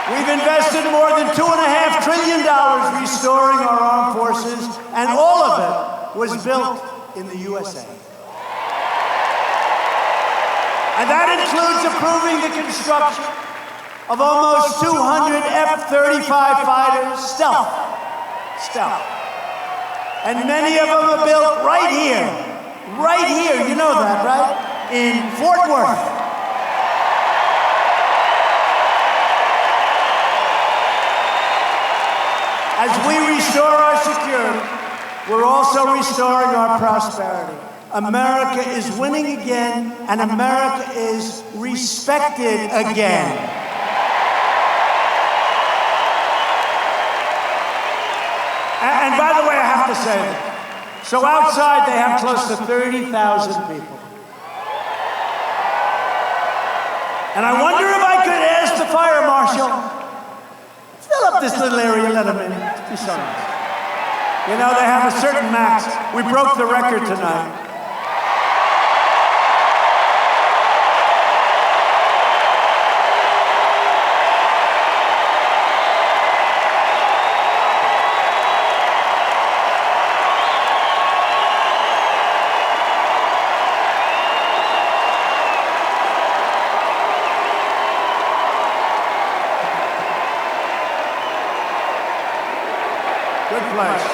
We've invested more than $2.5 trillion restoring our armed forces, and all of it was built in the USA. And that includes approving the construction of almost 200 F-35 fighters, stealth. And many of them are built right here, you know that, right? In Fort Worth. As we restore our security, we're also restoring our prosperity. America is winning again, and America is respected again. And by the way, I have to say that. So outside, they have close to 30,000 people. And I wonder if I could ask the fire marshal, fill up this little area, let them in. Do something. You know, they have a certain max. We broke the record tonight. Good place.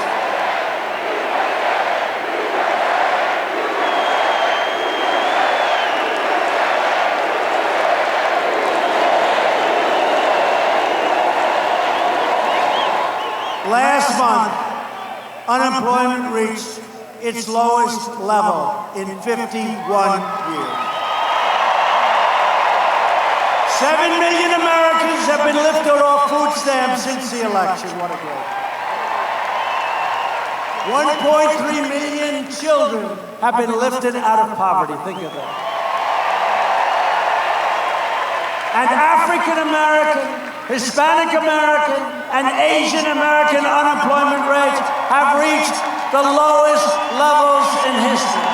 Last month, unemployment reached its lowest level in 51 years. 7 million Americans have been lifted off food stamps since the election. What a great. 1.3 million children have been lifted out of poverty. Think of that. And African American, Hispanic American, and Asian American unemployment rates have reached the lowest levels in history.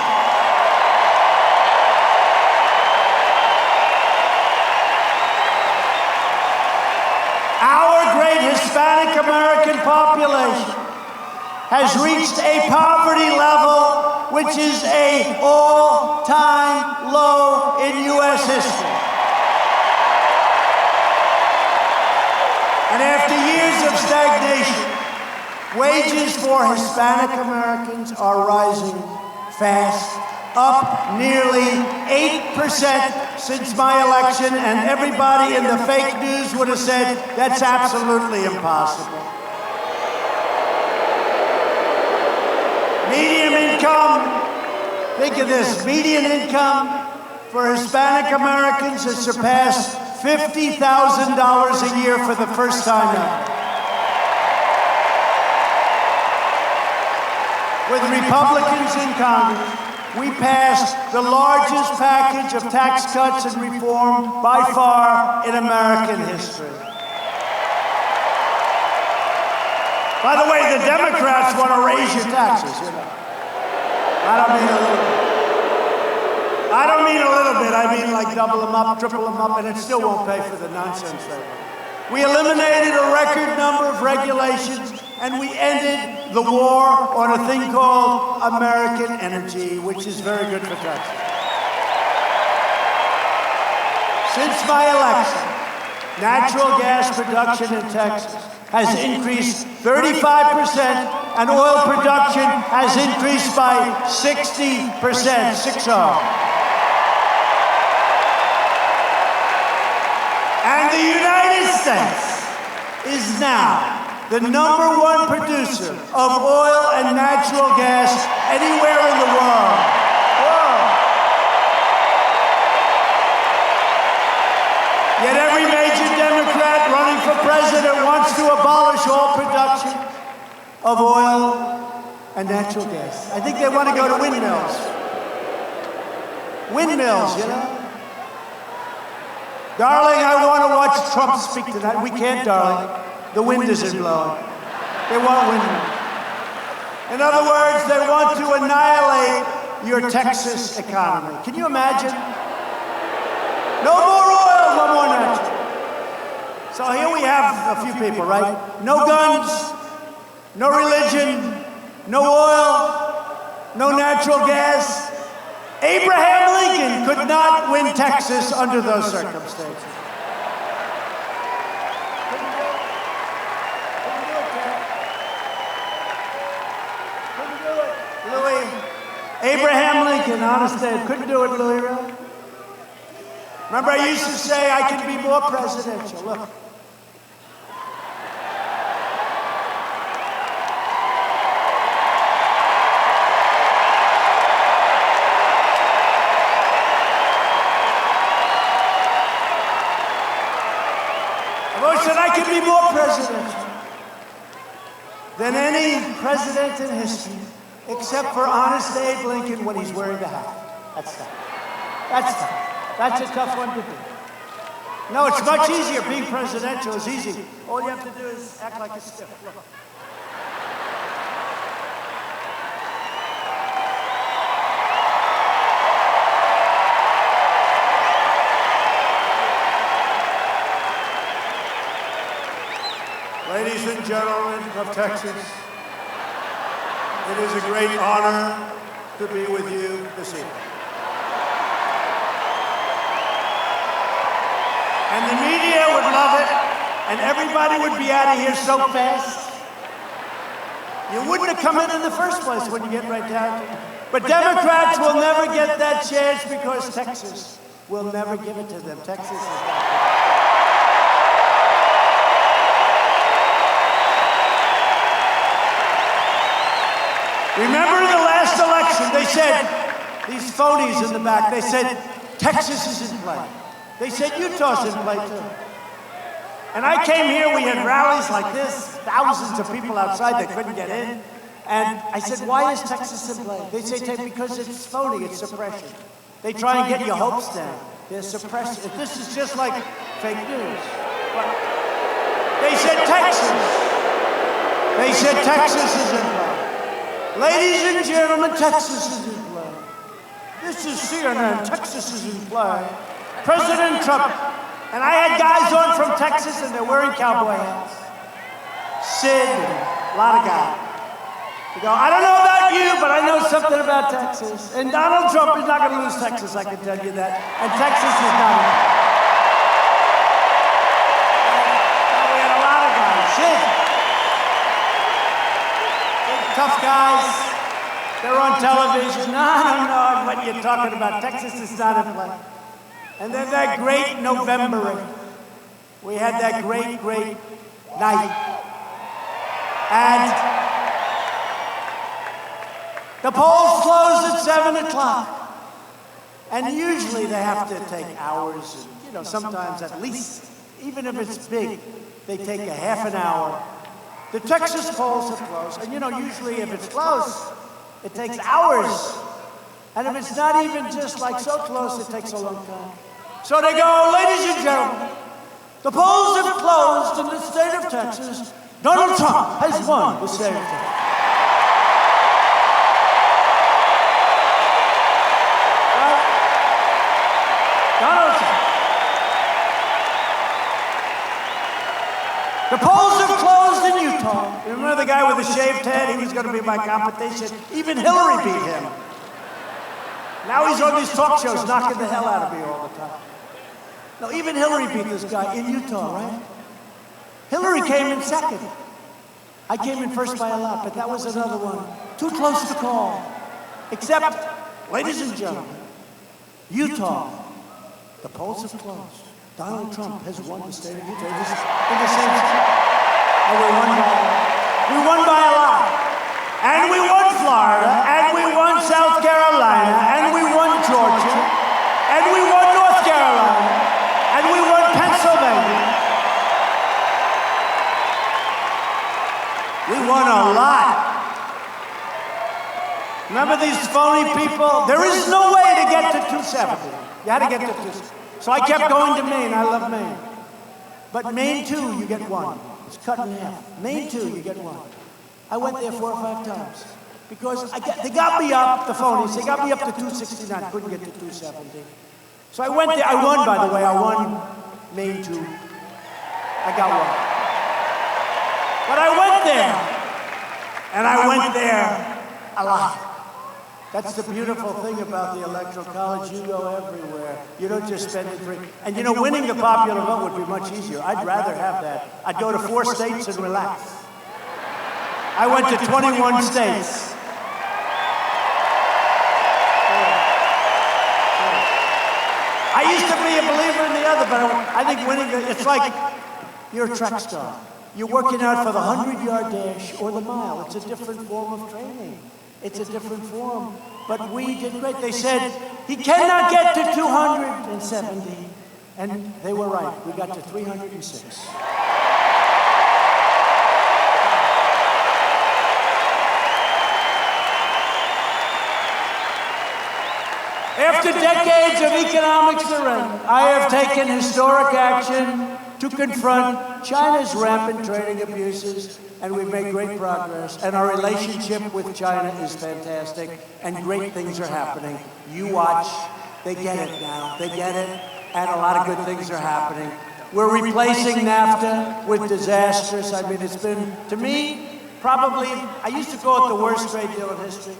Our great Hispanic American population has reached a poverty level which is an all-time low in U.S. history. And after years of stagnation, wages for Hispanic Americans are rising fast, up nearly 8% since my election, and everybody in the fake news would have said that's absolutely impossible. Median income, think of this, median income for Hispanic Americans has surpassed $50,000 a year for the first time ever. With Republicans in Congress, we passed the largest package of tax cuts and reform by far in American history. By the way, the Democrats want to raise your taxes, you know. I don't mean a little bit. I don't mean a little bit. I mean like double them up, triple them up, and it still won't pay for the nonsense they want. We eliminated a record number of regulations, and we ended the war on a thing called American energy, which is very good for Texas. Since my election, natural gas production in Texas has increased 35%, and oil production has increased by 60%, 60. And the United States is now the #1 producer of oil and natural gas anywhere in the world. Yet every major Democrat running for president wants to abolish all production of oil and natural gas. I think they want to go to windmills. Windmills, you know? Darling, I want to watch Trump speak tonight. We can't, darling. The wind isn't blowing. They want windmills. In other words, they want to annihilate your Texas economy. Can you imagine? No more oil, no more natural. So here we have a few people, right? No guns, no religion, no oil, no natural gas. Abraham Lincoln could not win Texas under those circumstances. Couldn't do it. Louis, Abraham Lincoln, honest Dave, couldn't do it, Louis, really? Remember, I used to say I could be more presidential. Look. I've always said I could be more presidential than any president in history, except for honest Abe Lincoln when he's wearing the hat. That's tough. That's tough. That's a tough one to do. No, it's much easier. Being presidential is easy. All you have to do is act like a stiff. Look. Ladies and gentlemen of Texas, it is a great honor to be with you this evening. And the media would love it, and everybody would be out of here so fast. You wouldn't have come in the first place when you get right down to it. But Democrats will never get that chance because Texas will never give it to them. Texas is not. Remember in the last election, they said, these phonies in the back, they said, Texas is in play. They said Utah's in play too. And I came here, we had rallies like this, thousands of people outside that couldn't get in. And I said, why is Texas in play? They say, because it's phony, it's suppression. They try and get your hopes down. They're suppressing. This is just like fake news. They said Texas. They said Texas is in play. Ladies and gentlemen, Texas is in play. This is CNN, Texas is in play. President Trump, and I had guys on from Texas and they're wearing cowboy hats. Sid, and a lot of guys. They go, I don't know about you, but I know something about Texas. And Donald Trump is not going to lose Texas, I can tell you that. And Texas is not. We had a lot of guys. Sid. Tough guys. They're on television. I don't know what you're talking about. Texas is not in play. And then that great November, we had that great, great night. And the polls closed at 7 o'clock. And usually they have to take hours, and, you know, sometimes at least, even if it's big, they take a half an hour. The Texas polls are closed, and you know, usually if it's close, it takes hours. And if it's not even just like so close, it takes a long time. So they go, ladies and gentlemen, the polls have closed in the state of Texas. Donald Trump has won the state of Texas. Right? Donald Trump. The polls have closed in Utah. Remember the guy with the shaved head? He was going to be my competition. Even Hillary beat him. Now he's on these talk shows knocking the hell out of me all the time. No, even Hillary beat this guy in Utah, right? Hillary came in second. I came in first by a lot, but that was another one. Too close to call. Except, ladies and gentlemen, Utah, the polls have closed. Donald Trump has won the state of Utah. This is in the same state. And we won by a lot. We won by a lot. And we won Florida, and we won South Carolina, and we won Georgia, and we won North Carolina, and we won Pennsylvania. We won a lot. Remember these phony people? There is no way to get to 270. You had to get to 270. So I kept going to Maine. I love Maine. But Maine 2, you get 1. It's cut in half. Maine 2, you get 1. I went there 4 or 5 times. Because they got me up, the phonies, they got me up to 269. Couldn't get to 270. So I went there. I won, by the way. I won Maine 2. I got 1. But I went there. And I went there a lot. That's the beautiful thing about the Electoral College. You go everywhere. You don't just spend it free. And you know, winning the popular vote would be much easier. I'd rather have that. I'd go to 4 states and relax. I went to 21 states. I used to be a believer in the other, but I think winning, it's like you're a track star. You're working out for the 100-yard dash or the mile. It's a different form of training. It's a different form. But we did great. They said, he cannot get to 270. And they were right. We got to 306. After decades of economic surrender, I have taken historic action to confront China's rampant trading abuses, and we've made great progress. And our relationship with China is fantastic, and great things are happening. You watch. They get it now. They get it, and a lot of good things are happening. We're replacing NAFTA with disastrous. I mean, it's been, to me, probably, I used to call it the worst trade deal in history.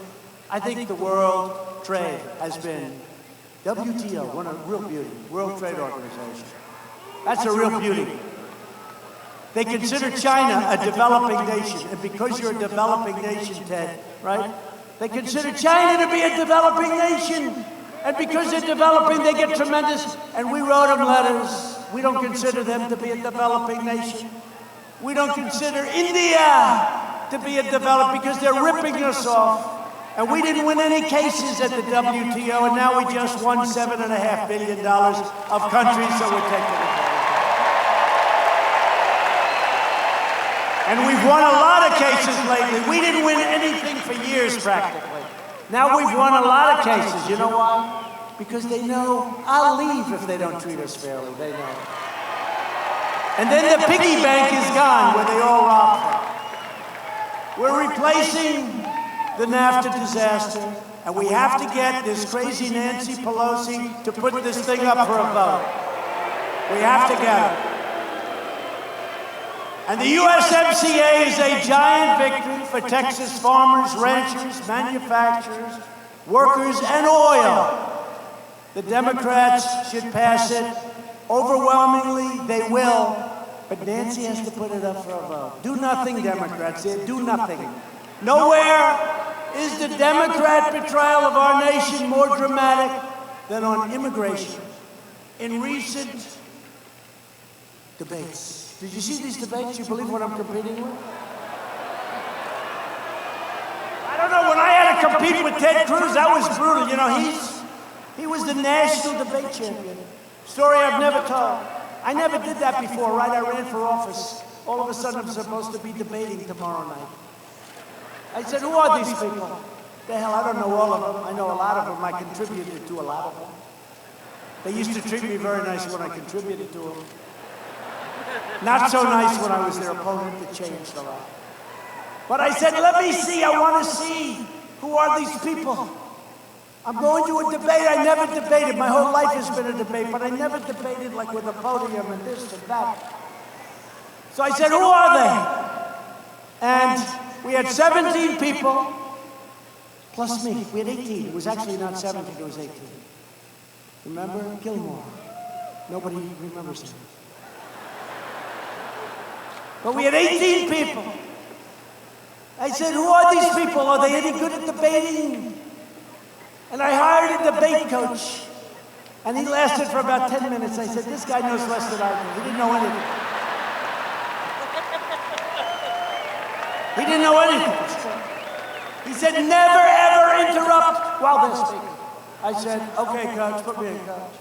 I think the world trade has been WTO, one of real beauty, World Trade Organization. That's a real beauty. They consider China a developing nation, and because you're a developing nation, Ted, right? They consider China to be a developing nation, and because they're developing, they get tremendous, and we wrote them letters. We don't consider them to be a developing nation. We don't consider India to be a developing, because they're ripping us off. And we didn't win any cases at the WTO, and now we just won $7.5 billion of countries, so we're taking it. And we've won a lot of cases lately. We didn't win anything for years, practically. Now we've won a lot of cases. You know why? Because they know I'll leave if they don't treat us fairly. They know. And then the piggy bank is gone, where they all rob from. We're replacing the NAFTA disaster, and we have to get this crazy Nancy Pelosi to put this thing up for a vote. We have to get it. And the USMCA is a giant victory for Texas farmers, ranchers, manufacturers, workers, and oil. The Democrats should pass it. Overwhelmingly, they will. But Nancy has to put it up for a vote. Do nothing, Democrats. Do nothing. Nowhere is the Democrat betrayal of our nation more dramatic than on immigration. In recent debates. Did you see these debates? You believe what I'm competing with? I don't know, when I had to compete with Ted Cruz, that was brutal. You know, he was the national debate champion. Story I've never told. I never did that before, right? I ran for office. All of a sudden, I'm supposed to be debating tomorrow night. I said, who are these people? The hell, I don't know all of them. I know a lot of them. I contributed to a lot of them. They used to treat me very nice when I contributed to them. Not so nice when I was their opponent. It changed a lot. But I said, let me see. I want to see who are these people. I'm going to a debate. I never debated. My whole life has been a debate, but I never debated like with a podium and this and that. So I said, who are they? And we had 17 people, plus me. We had 18. It was actually not 17, it was 18. Remember? Gilmore. Nobody remembers him. But we had 18 people. I said, who are these people? Are they any good at debating? And I hired a debate coach. And he lasted for about 10 minutes. I said, this guy knows less than I do. He didn't know anything. He didn't know anything. He said, never ever interrupt while they're speaking. I said, okay, coach, put me in, coach.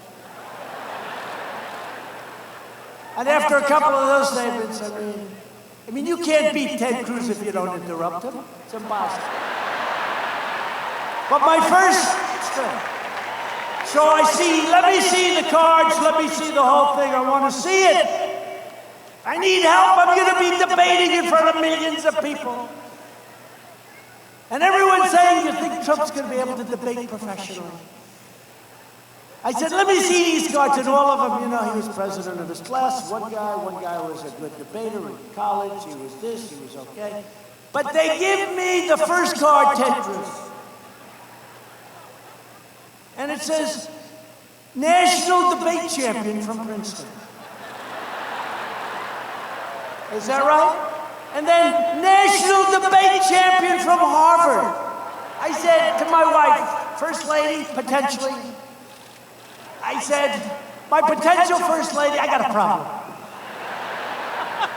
And after a couple of those statements, I mean, you can't beat Ted Cruz if you don't interrupt him. It's impossible. But my first, so let me see the cards, let me see the whole thing. I want to see it. I need help. I'm going to be debating in front of millions of people. And everyone's saying, you think Trump's going to be able to debate professionally? I said, let me see these cards, and all of them, you know, he was president of his class. One guy was a good debater in college. He was this, he was okay. But they give me the first card, Ted Cruz. And it says, National Debate Champion from Princeton. Is that right? And then National Debate Champion from Harvard. I said to my wife, First Lady, potentially, I said, my potential First Lady, I got a problem.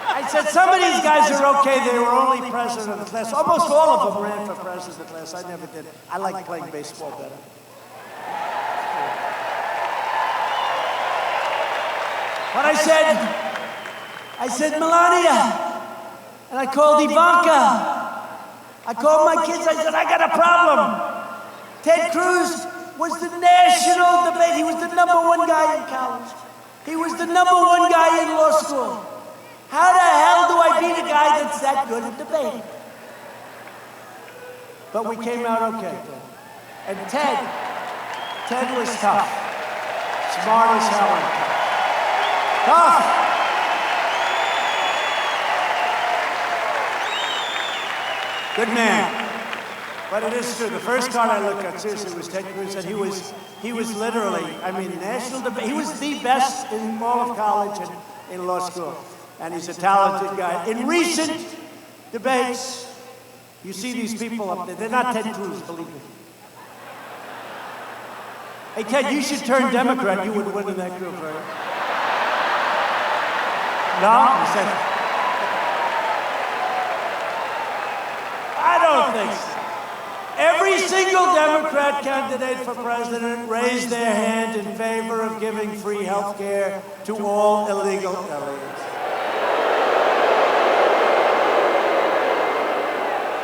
I said, some of these guys are okay, they were only president of the class. Almost all of them ran for president of the class. I never did. I like playing baseball better. But I said, Melania, and I called Ivanka. I called my kids, I said, I got a problem. Ted Cruz was the national debate. He was the #1 guy in college. He was the #1 guy in law school. How the hell do I beat a guy that's that good at debating? But we came out okay. And Ted was tough. Smart as hell. Tough. Good man. But it is true. The first card I looked at, seriously, was Ted Cruz, and he was literally, I mean, national debate. He was the best in all of college and in law school. And he's a talented guy. In recent debates, you see these people up there. They're not Ted Cruz, believe me. Hey, Ted, you should turn Democrat. You would win in that group, right? No? He said, I don't think so. Every single Democrat candidate for president raised their hand in favor of giving free health care to all illegal aliens.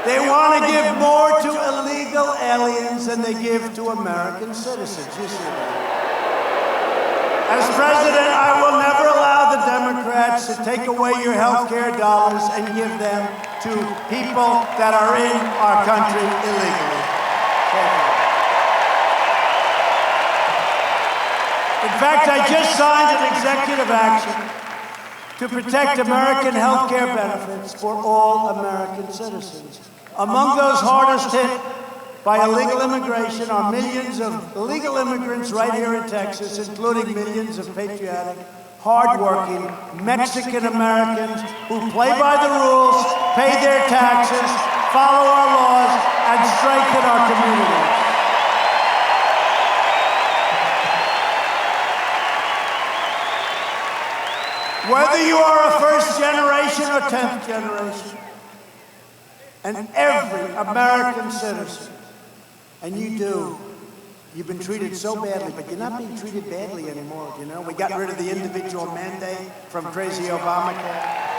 They want to give more to illegal aliens than they give to American citizens. You see that? As president, I will never allow the Democrats to take away your health care dollars and give them to people that are in our country illegally. In fact, I just signed an executive action to protect American health care benefits for all American citizens. Among those hardest hit by illegal immigration are millions of illegal immigrants right here in Texas, including millions of patriotic, hardworking Mexican Americans who play by the rules, pay their taxes, follow our laws, and strengthen our communities. Whether you are a first generation or 10th generation, and every American citizen, and you've been treated so badly, but you're not being treated badly anymore, you know? We got rid of the individual mandate from crazy Obamacare.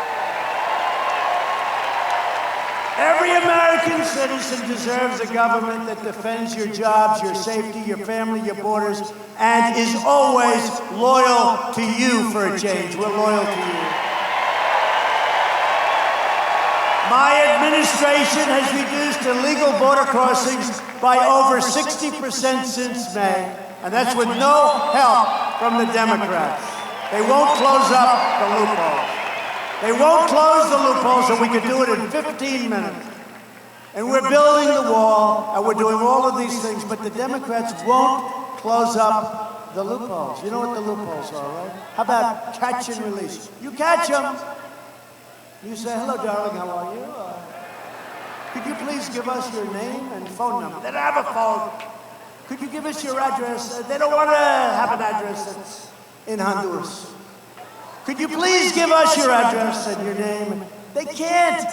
Every American citizen deserves a government that defends your jobs, your safety, your family, your borders, and is always loyal to you for a change. We're loyal to you. My administration has reduced illegal border crossings by over 60% since May, and that's with no help from the Democrats. They won't close up the loopholes. They won't close the loopholes, and we can do it in 15 minutes. And we're building the wall, and we're doing all of these things, but the Democrats won't close up the loopholes. You know what the loopholes are, right? How about catch and release? You catch them. You say, hello, darling, how are you? Could you please give us your name and phone number? They don't have a phone. Could you give us your address? They don't want to have an address that's in Honduras. Could you please give us your address and your name? They can't.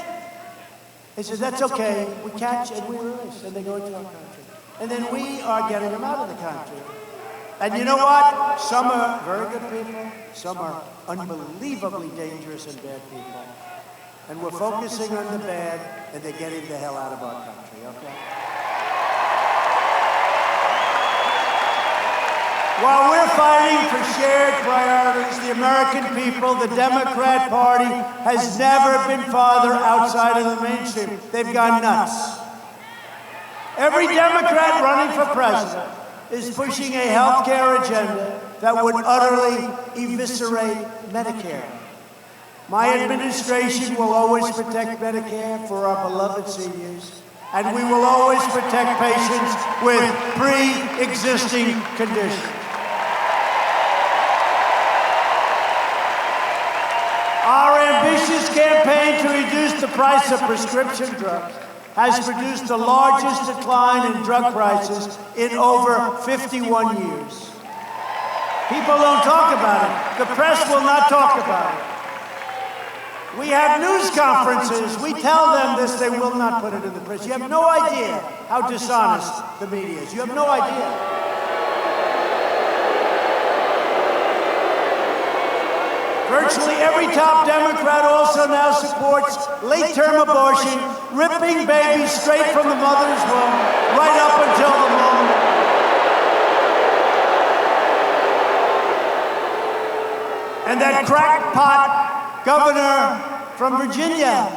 They said, that's okay. We catch and we release. And they go into our country. And then we are getting them out of the country. And you know what? Some are very good people. Some are unbelievably dangerous and bad people. And we're focusing on the bad, and they're getting the hell out of our country, okay? While we're fighting for shared priorities, the American people, the Democrat Party, has never been farther outside of the mainstream. They've gone nuts. Every Democrat running for president is pushing a health care agenda that would utterly eviscerate Medicare. My administration will always protect Medicare for our beloved seniors, and we will always protect patients with pre-existing conditions. Our ambitious campaign to reduce the price of prescription drugs has produced the largest decline in drug prices in over 51 years. People don't talk about it. The press will not talk about it. We have news conferences. We tell them this, they will not put it in the press. You have no idea how dishonest the media is. You have no idea. Virtually every top Democrat also now supports late-term abortion, ripping babies straight from the mother's womb, right up until the moment. And that crackpot governor from Virginia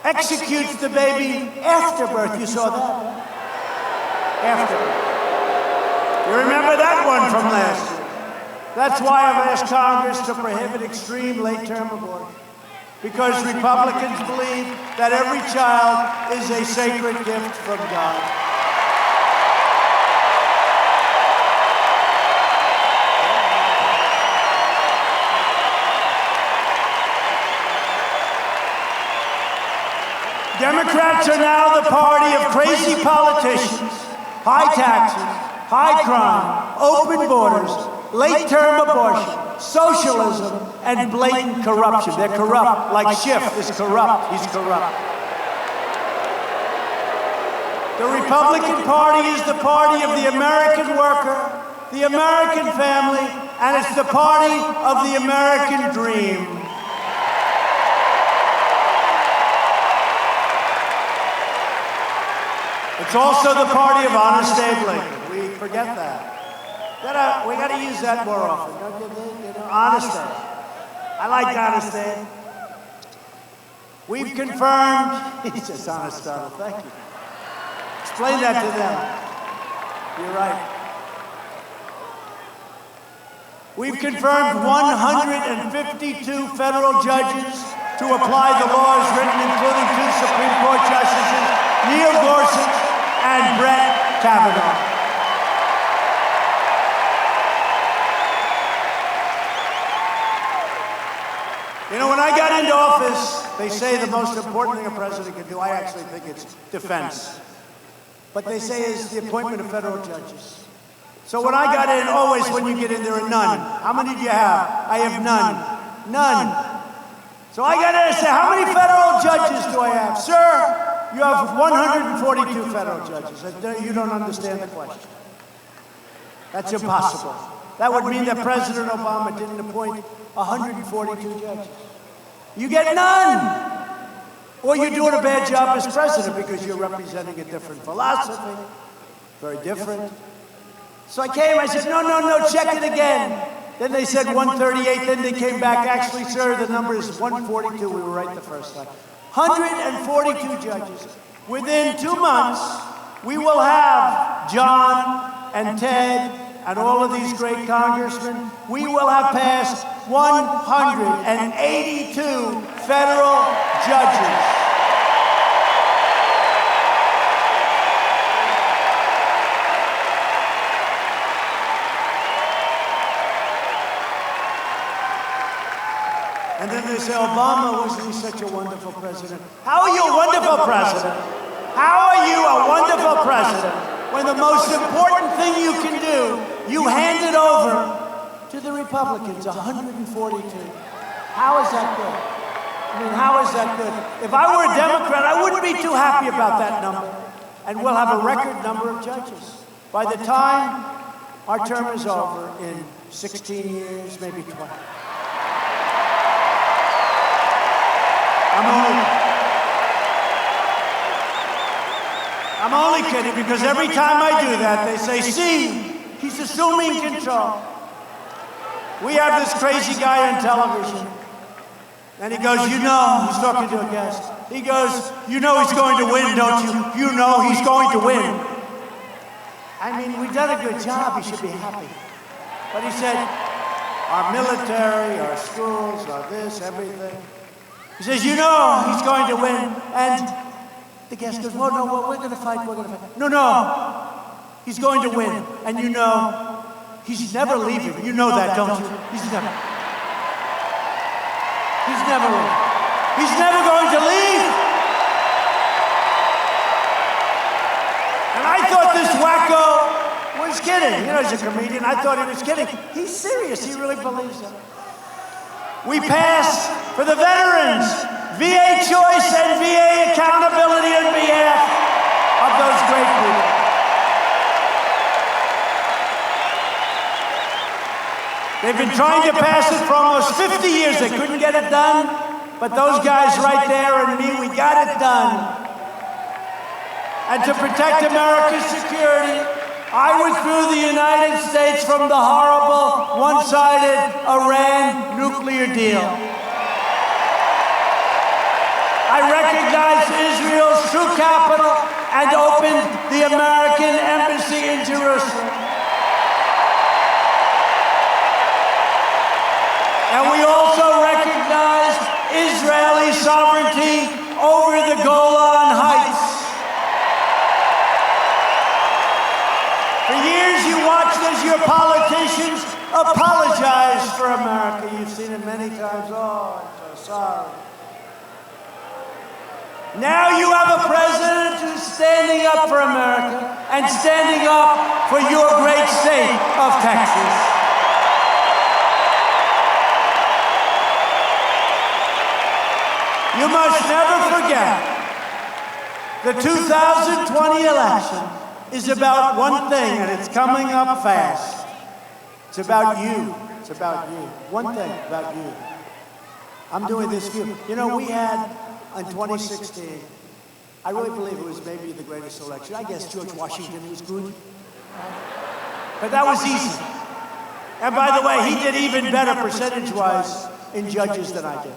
executes the baby after birth. You saw that? After birth. You remember that one from last year. That's why I've asked Congress to prohibit extreme late-term abortion. Because Republicans believe that every child is a sacred gift from God. Democrats are now the party of crazy politicians, high taxes, high crime, open borders, late-term abortion, socialism, and blatant corruption. They're corrupt, like Schiff is corrupt. He's corrupt. The Republican Party is the party of the American worker, the American family, and it's the party of the American dream. It's also the party of honest Abe Lincoln. We forget that. We got to use that more often. Honest Abe. I like honest Abe. We've confirmed. He says honest Donald. Thank you. Explain that to them. You're right. We've confirmed 152 federal judges to apply the laws written, including 2 Supreme Court justices, Neil Gorsuch and Brett Kavanaugh. You know, when I got into office, they say the most important thing a president can do, I actually think it's defense. But they say is the appointment of federal judges. So when I got in, always when you get in, there are none. How many do you have? I have none. None. So I got in and say, how many federal judges do I have? Sir, you have 142 federal judges. You don't understand the question. That's impossible. That would mean that President Obama didn't appoint 142 judges. You get none. Or you're doing a bad job as president because you're representing a different philosophy. Very different. So I came, I said, no, check it again. Then they said 138, then they came back. Actually, sir, the number is 142. We were right the first time. 142 judges. Within 2 months, we will have John and Ted and all of these great congressmen. We will have passed 182 federal judges. say, Obama, wasn't he such a wonderful president? How are you a wonderful president? How are you a wonderful president when the most important thing you can do, you hand it over to the Republicans, 142? How is that good? I mean, how is that good? If I were a Democrat, I wouldn't be too happy about that number. And we'll have a record number of judges. By the time our term is over in 16 years, maybe 20. I'm only kidding, because every time I do that, they say, see, he's assuming control. We have this crazy guy on television, and he goes, you know, he's talking to a guest. He goes, you know he's going to win, don't you? You know he's going to win. I mean, we've done a good job. He should be happy. But he said, our military, our schools, our this, everything. He says, you know he's going to win. And the guest goes, well, no, well, we're going to fight, we're going to fight. No, he's going to win. And you know, he's never leaving. You know that, don't you? He's never leaving. He's never going to leave. And I thought this wacko was kidding. You know, he's a comedian. I thought he was kidding. He's serious. He really believes it. We passed for the veterans, VA choice and VA accountability on behalf of those great people. They've been trying to pass it for almost 50 years. They couldn't get it done, but those guys right there and me, we got it done. And to protect America's security, I withdrew the United States from the horrible, one-sided Iran nuclear deal. I recognized Israel's true capital and opened the American embassy in Jerusalem. And we also recognized Israeli sovereignty over the Golan Heights. For years you watched as your politicians apologize for America. You've seen it many times. Oh, I'm so sorry. Now you have a president who's standing up for America and standing up for your great state of Texas. You must never forget the 2020 election is about one thing, and it's coming up fast. It's about you. It's about you. One thing about you. I'm doing this for you. You know, we had, in 2016, I really believe it was maybe the greatest election. I guess George Washington was good. But that was easy. And by the way, he did even better percentage-wise in judges than I did.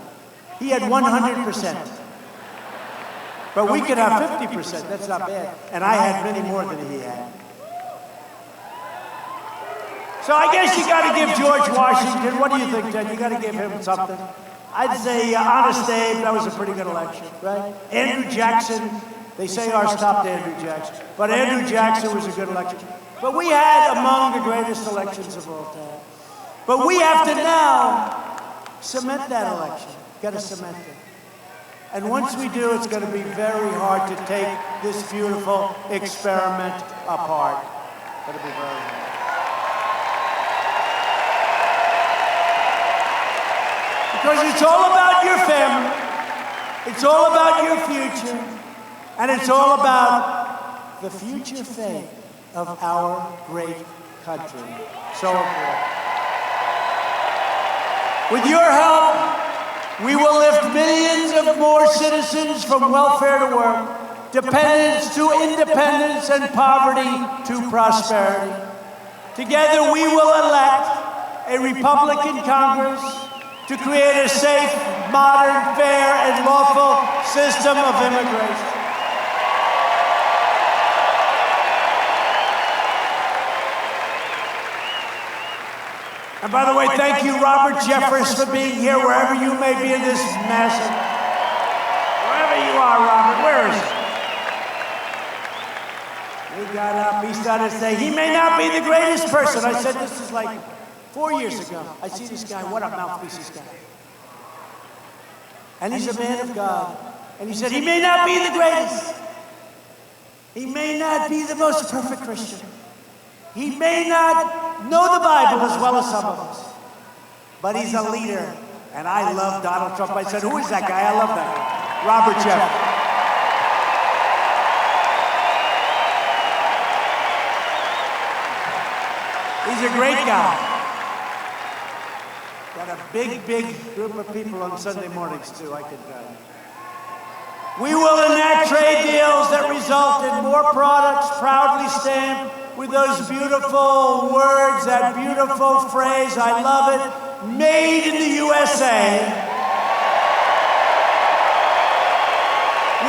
He had 100%. But we could have 50%. That's not bad. And I had many more than he had. So I guess you got to give George Washington, what do you think, Ted? You got to give him something. I'd say, Honest Abe, that was a pretty good election, right? Andrew Jackson, they say ours stopped Andrew Jackson. But Andrew Jackson was a good election. But we had among the greatest elections of all time. But we have to now cement that election. Got to cement it. And once we do, it's going to be very hard to take this beautiful experiment apart. It's going to be very hard. Because it's all about your family, it's all about your future, and it's all about the future fate of our great country. So important. With your help, we will lift millions of more citizens from welfare to work, dependence to independence, and poverty to prosperity. Together, we will elect a Republican Congress to create a safe, modern, fair, and lawful system of immigration. And by the way, thank you, Robert Jeffress, for being here wherever you may be in this massive. Wherever you are, Robert, where is he? He got up, he started to say, he may not be the greatest person. I said, this is like 4 years ago. I see this guy, what a mouthpiece this guy. And he's a man of God. And he said, he may not be the greatest. He may not be the most perfect Christian. He may not know the Bible as well as some of us. But he's a leader. And I love Donald Trump. I said, who is that guy? I love that guy. Robert Jeff. He's a great guy. Got a big group of people on Sunday mornings, too, I can tell you. We will enact trade deals that result in more products proudly stamped with those beautiful words, that beautiful phrase, I love it, made in the USA.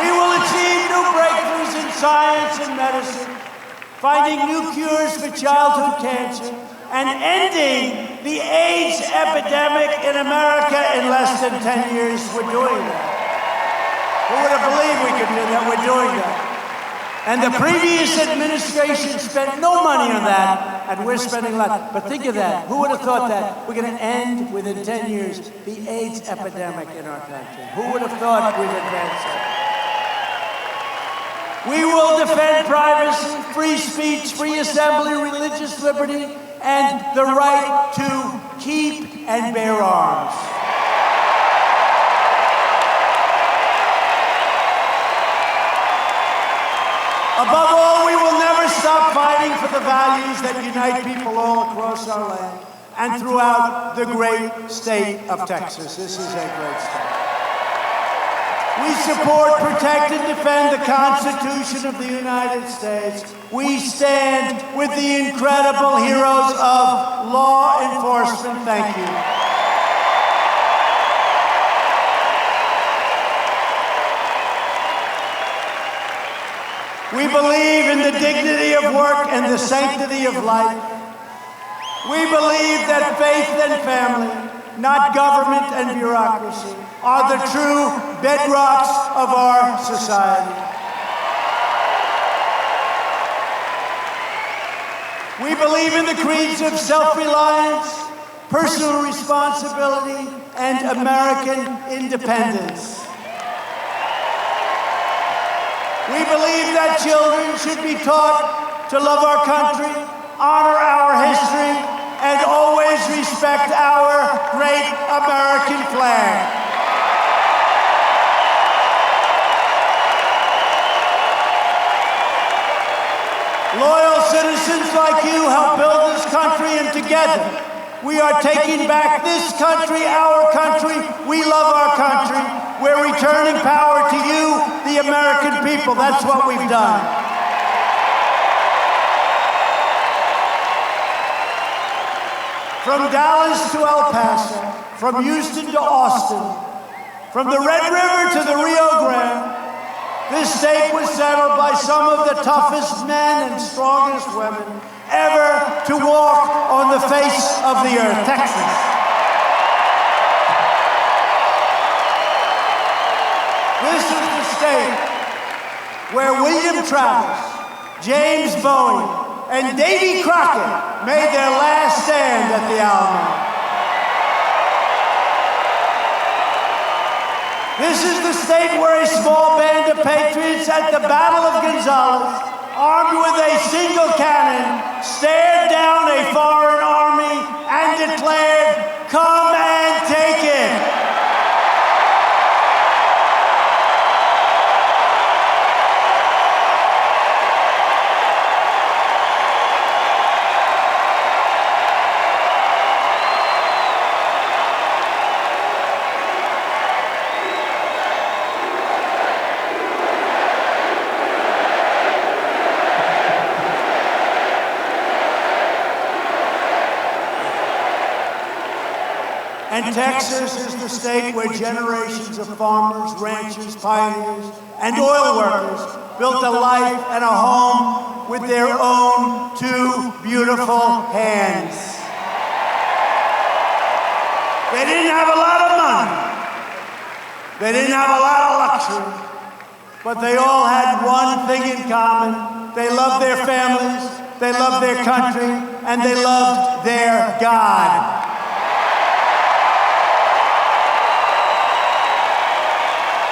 We will achieve new breakthroughs in science and medicine, finding new cures for childhood cancer, and ending the AIDS epidemic in America in less than 10 years. We're doing that. Who would have believed we could do that? We're doing that. And the previous administration spent no money on that, and we're spending a lot. But think of that. Who would have thought that? We're going to end within 10 years the AIDS epidemic in our country. Who would have thought we'd advance that? We will defend privacy, free speech, free assembly, religious liberty, and the right to keep and bear arms. Above all, we will never stop fighting for the values that unite people all across our land and throughout the great state of Texas. This is a great state. We support, protect, and defend the Constitution of the United States. We stand with the incredible heroes of law enforcement. Thank you. We believe in the dignity of work and the sanctity of life. We believe that faith and family, not government and bureaucracy, are the true bedrocks of our society. We believe in the creeds of self-reliance, personal responsibility, and American independence. We believe that children should be taught to love our country, honor our history, and always respect our great American flag. Loyal citizens like you help build this country, and together we are taking back this country, our country. We love our country. We're returning power to you, the American people. That's what we've done. From Dallas to El Paso, from Houston to Austin, from the Red River to the Rio Grande, this state was settled by some of the toughest men and strongest women ever to walk on the face of the earth. Texas. This is the state where William Travis, James Bowie, and Davy Crockett made their last stand at the Alamo. This is the state where a small band of patriots at the Battle of Gonzales, armed with a single cannon, stared down a foreign army and declared, "Come and take it." And Texas is the state where generations of farmers, ranchers, pioneers, and oil workers built a life and a home with their own two beautiful hands. They didn't have a lot of money. They didn't have a lot of luxury. But they all had one thing in common. They loved their families, they loved their country, and they loved their God.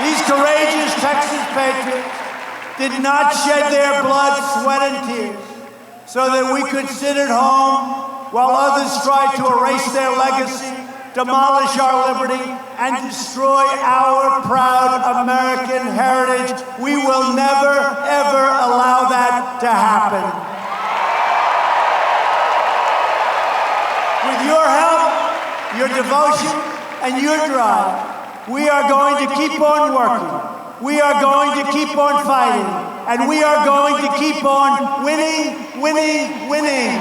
These courageous Texas patriots did not shed their blood, sweat, and tears so that we could sit at home while others tried to erase their legacy, demolish our liberty, and destroy our proud American heritage. We will never, ever allow that to happen. With your help, your devotion, and your drive, we are going to keep on working. We are going to keep on fighting. And we are going to keep on winning, winning, winning.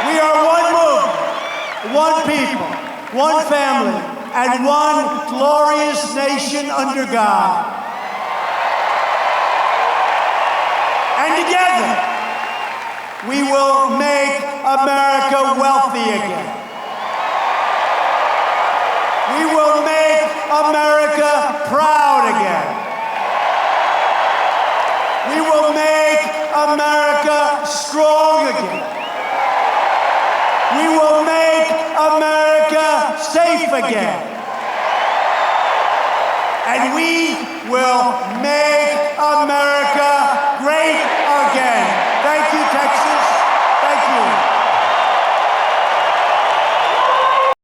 We are one movement, one people, one family, and one glorious nation under God. And together, we will make America wealthy again. We will make America proud again. We will make America strong again. We will make America safe again. And we will make